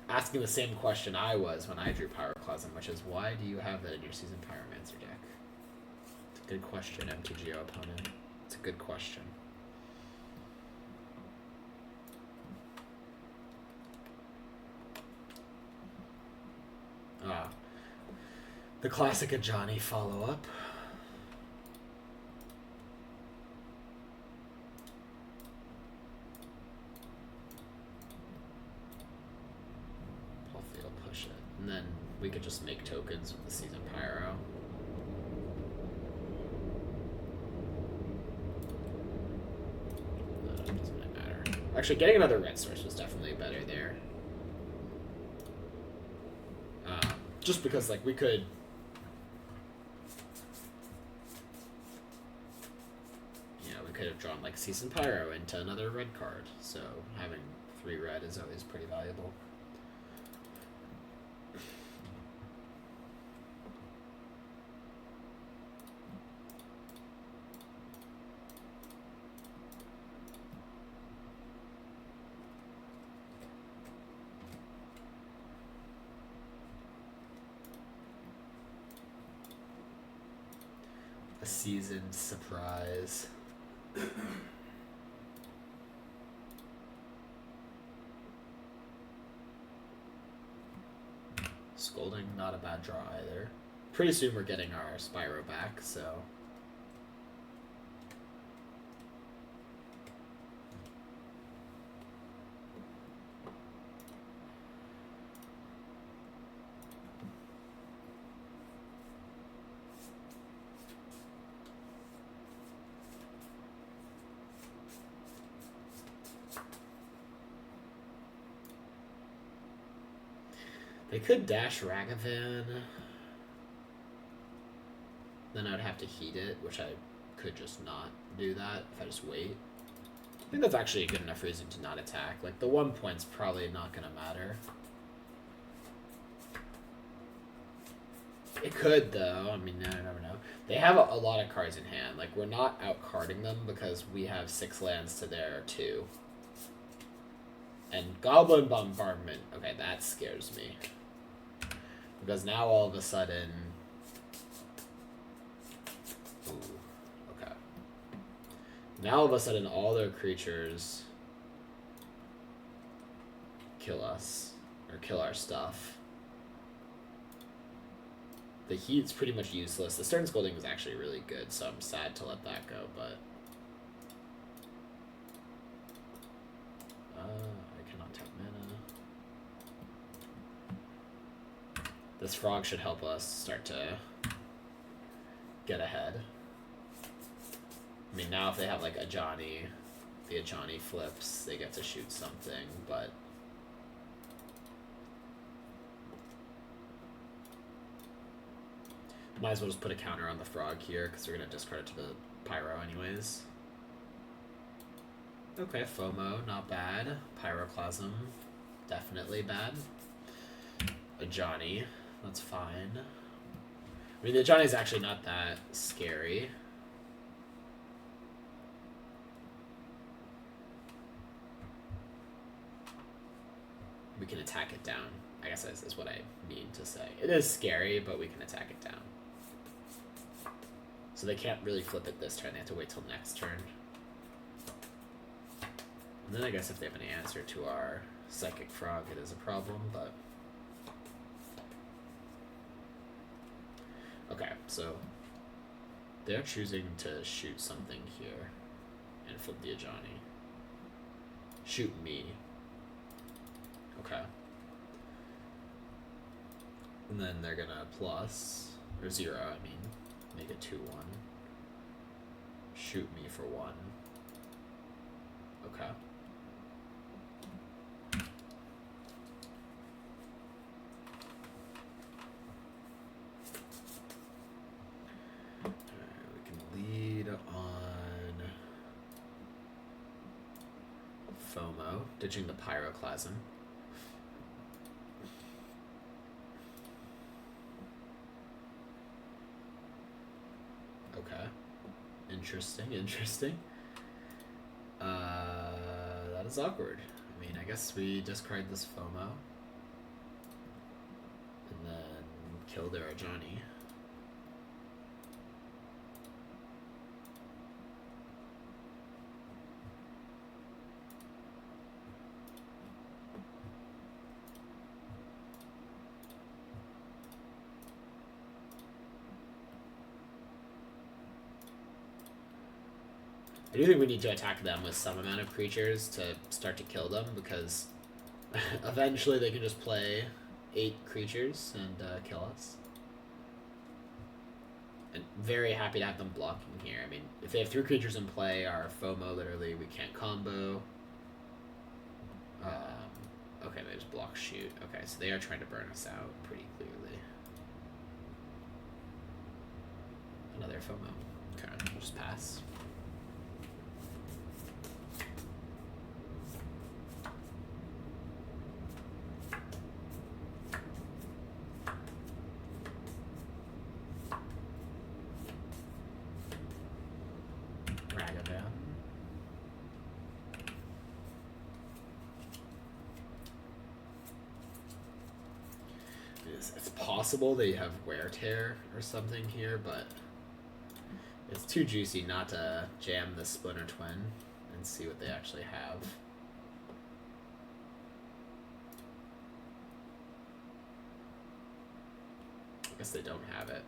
asking the same question I was when I drew Pyroclasm, which is, why do you have that in your Seasoned Pyromancer deck? Good question, MTGO opponent. It's a good question. Ah. The classic Ajani follow-up. We could just make tokens with the Season Pyro. Doesn't really matter. Actually, getting another red source was definitely better there. Just because, like, we could... You know, we could have drawn, like, Season Pyro into another red card. So having 3 red is always pretty valuable. A seasoned surprise. Scolding, not a bad draw either. Pretty soon we're getting our Spyro back, so... They could dash Ragavan. Then I'd have to heat it, which I could just not do that if I just wait. I think that's actually a good enough reason to not attack. Like, the 1 point's probably not going to matter. It could, though. I mean, I never know. They have a lot of cards in hand. Like, we're not out-carding them because we have 6 lands to their 2. And Goblin Bombardment, okay, that scares me. Because now all of a sudden... Ooh, okay. Now all of a sudden all their creatures kill us. Or kill our stuff. The heat's pretty much useless. The Stern Scolding is actually really good, so I'm sad to let that go, but... I cannot tap mana. This frog should help us start to get ahead. I mean, now if they have like Ajani, the Ajani flips, they get to shoot something, but... Might as well just put a counter on the frog here, because we're going to discard it to the Pyro anyways. Okay, FOMO, not bad. Pyroclasm, definitely bad. Ajani, that's fine. I mean, the Ajani's actually not that scary. We can attack it down, I guess is what I mean to say. It is scary, but we can attack it down. So they can't really flip it this turn, they have to wait till next turn. And then I guess if they have an answer to our Psychic Frog, it is a problem, but... Okay, so they're choosing to shoot something here and flip the Ajani. Shoot me. Okay. And then they're gonna plus, or 0, I mean, make it 2-1. Shoot me for 1. Okay. Lead on FOMO, ditching the Pyroclasm. Okay. Interesting. That is awkward. I mean, I guess we discard this FOMO. And then kill their Ajani. I do think we need to attack them with some amount of creatures to start to kill them, because eventually they can just play 8 creatures and kill us. And very happy to have them blocking here. I mean, if they have 3 creatures in play, our FOMO, literally, we can't combo. Okay, they just block shoot. Okay, so they are trying to burn us out pretty clearly. Another FOMO. Okay, we'll just pass. It's possible they have wear tear or something here, but it's too juicy not to jam the Splinter Twin and see what they actually have. I guess they don't have it.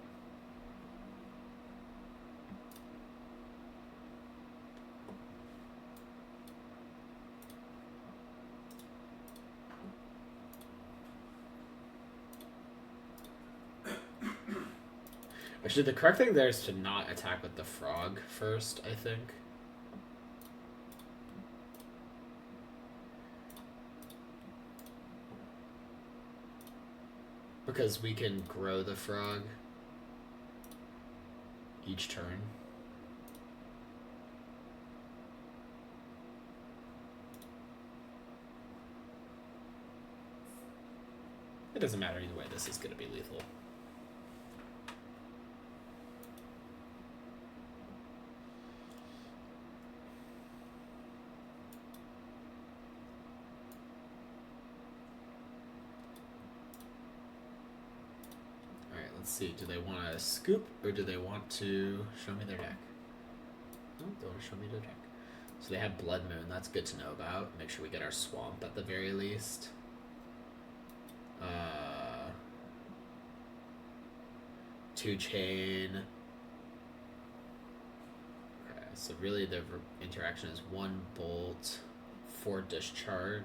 Actually, the correct thing there is to not attack with the frog first, I think. Because we can grow the frog each turn. It doesn't matter either way, this is going to be lethal. Let's see, do they want to scoop or do they want to show me their deck? No, they want to show me their deck. So they have Blood Moon, that's good to know about. Make sure we get our swamp at the very least. Two chain. Okay, so really the interaction is 1 bolt, 4 discharge.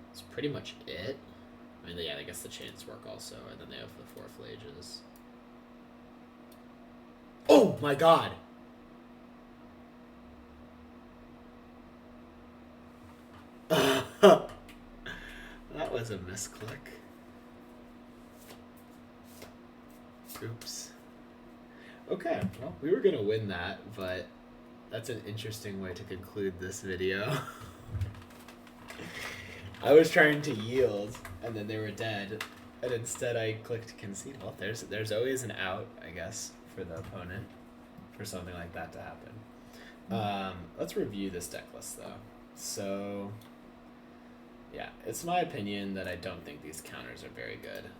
That's pretty much it. I mean, yeah, I guess the chains work also, and then they have the 4 flages. Oh my god! That was a misclick. Oops. Okay, well, we were gonna win that, but that's an interesting way to conclude this video. I was trying to yield, and then they were dead, and instead I clicked concede. Well, there's always an out, I guess, for the opponent, for something like that to happen. Let's review this deck list, though. So, yeah, it's my opinion that I don't think these counters are very good.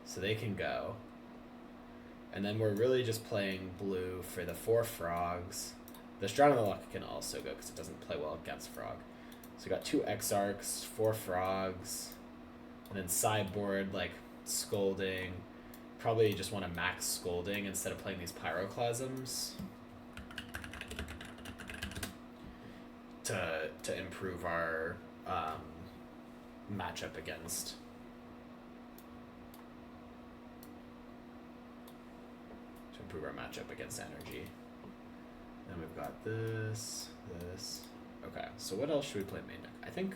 So they can go. And then we're really just playing blue for the 4 frogs. The Strata of the Luck can also go, because it doesn't play well against frog. So we got 2 Exarchs, 4 frogs, and then sideboard, like, Scolding. Probably just want to max Scolding instead of playing these Pyroclasms. To improve our matchup against... To improve our matchup against energy. Then we've got this. Okay, so what else should we play main deck? I think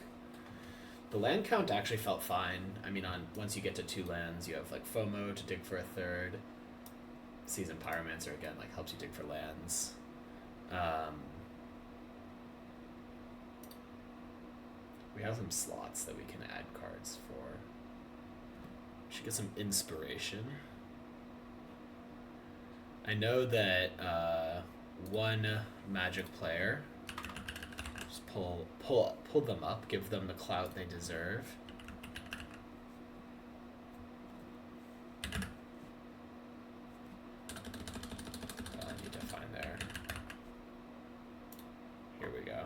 the land count actually felt fine. I mean, once you get to 2 lands, you have like FOMO to dig for a 3rd. Seasoned Pyromancer again, like helps you dig for lands. We have some slots that we can add cards for. We should get some inspiration. I know that one Magic player. Just pull them up, give them the clout they deserve. I need to find there. Here we go.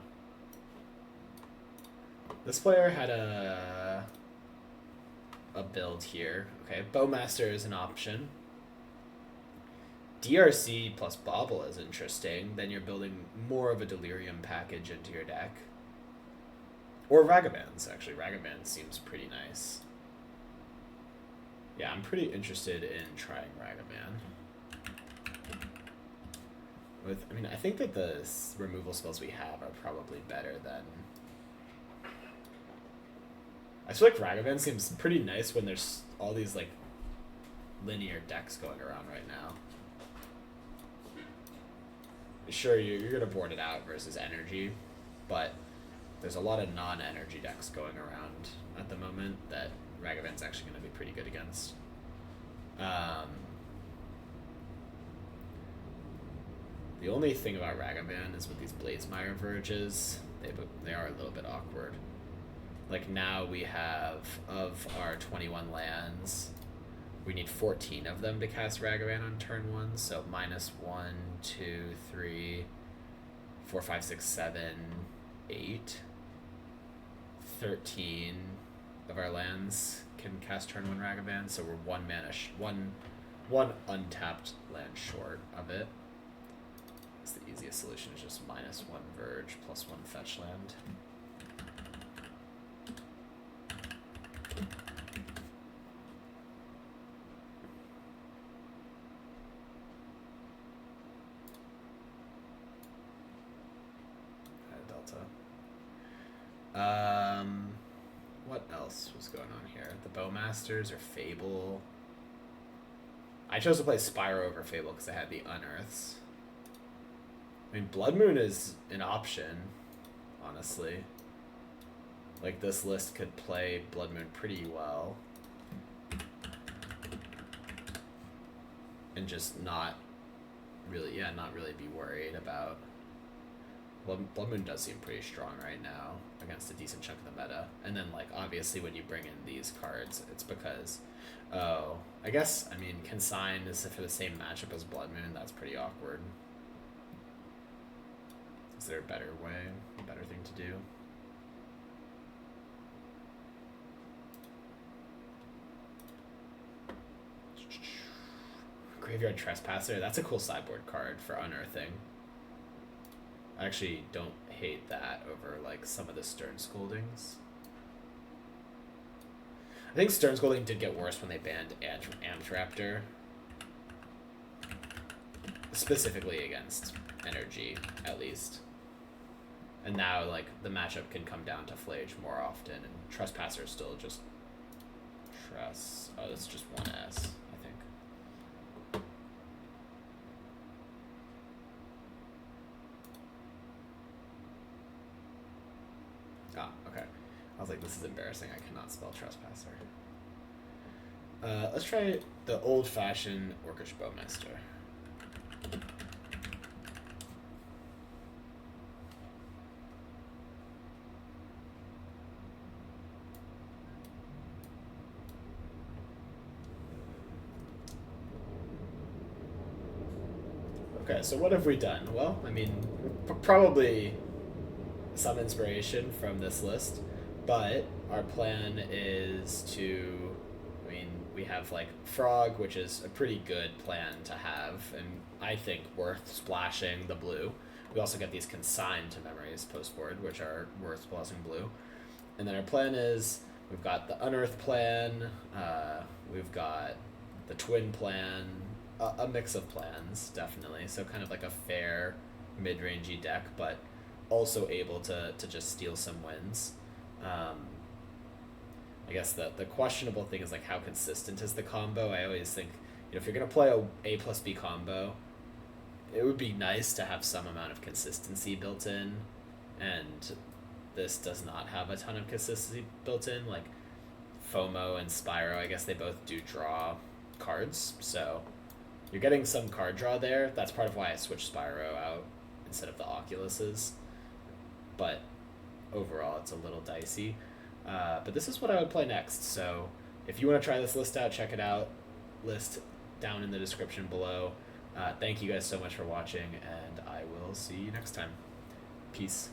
This player had a build here. Okay, Bowmaster is an option. DRC plus Bobble is interesting. Then you're building more of a Delirium package into your deck. Or Ragavans, actually. Ragavan seems pretty nice. Yeah, I'm pretty interested in trying Ragavan. I mean, I think that the removal spells we have are probably better than... I feel like Ragavan seems pretty nice when there's all these, like, linear decks going around right now. Sure, you're going to board it out versus energy, but there's a lot of non-energy decks going around at the moment that Ragavan's actually going to be pretty good against. The only thing about Ragavan is with these Bladesmire Verges, they are a little bit awkward. Like now we have, of our 21 lands, we need 14 of them to cast Ragavan on turn 1, so minus 1, 2, 3, 4, 5, 6, 7, 8. 13 of our lands can cast turn 1 Ragavan, so we're one untapped land short of it. It's the easiest solution is just minus 1 Verge plus 1 fetch land. What else was going on here? The Bowmasters or Fable? I chose to play Spyro over Fable because I had the Unearths. I mean, Blood Moon is an option, honestly. Like, this list could play Blood Moon pretty well. And just not really be worried about... Blood Moon does seem pretty strong right now against a decent chunk of the meta. And then, like, obviously when you bring in these cards, it's because, I guess, I mean, Consign is for the same matchup as Blood Moon. That's pretty awkward. Is there a better way, a better thing to do? Graveyard Trespasser, that's a cool sideboard card for unearthing. I actually don't hate that over, like, some of the Stern Scoldings. I think Stern Scolding did get worse when they banned Amtraptor. Specifically against energy, at least. And now, like, the matchup can come down to Flage more often, and Trespasser is still just... Oh, it's just 1S, I think. Ah, okay. I was like, this is embarrassing. I cannot spell Trespasser. Let's try the old-fashioned Orcish Bowmaster. Okay, so what have we done? Well, I mean, probably some inspiration from this list, but our plan is to, I mean, we have, like, Frog, which is a pretty good plan to have, and I think worth splashing the blue. We also get these Consigned to Memories post-board, which are worth splashing blue. And then our plan is, we've got the Unearth plan, we've got the Twin plan, a mix of plans, definitely. So kind of like a fair mid-rangey deck, but also able to just steal some wins. I guess the questionable thing is, like, how consistent is the combo? I always think, you know, if you're going to play a plus B combo, it would be nice to have some amount of consistency built in, and this does not have a ton of consistency built in. Like, FOMO and Spyro, I guess they both do draw cards, so you're getting some card draw there. That's part of why I switched Spyro out instead of the Oculuses. But overall, it's a little dicey. But this is what I would play next. So if you want to try this list out, check it out. List down in the description below. Thank you guys so much for watching, and I will see you next time. Peace.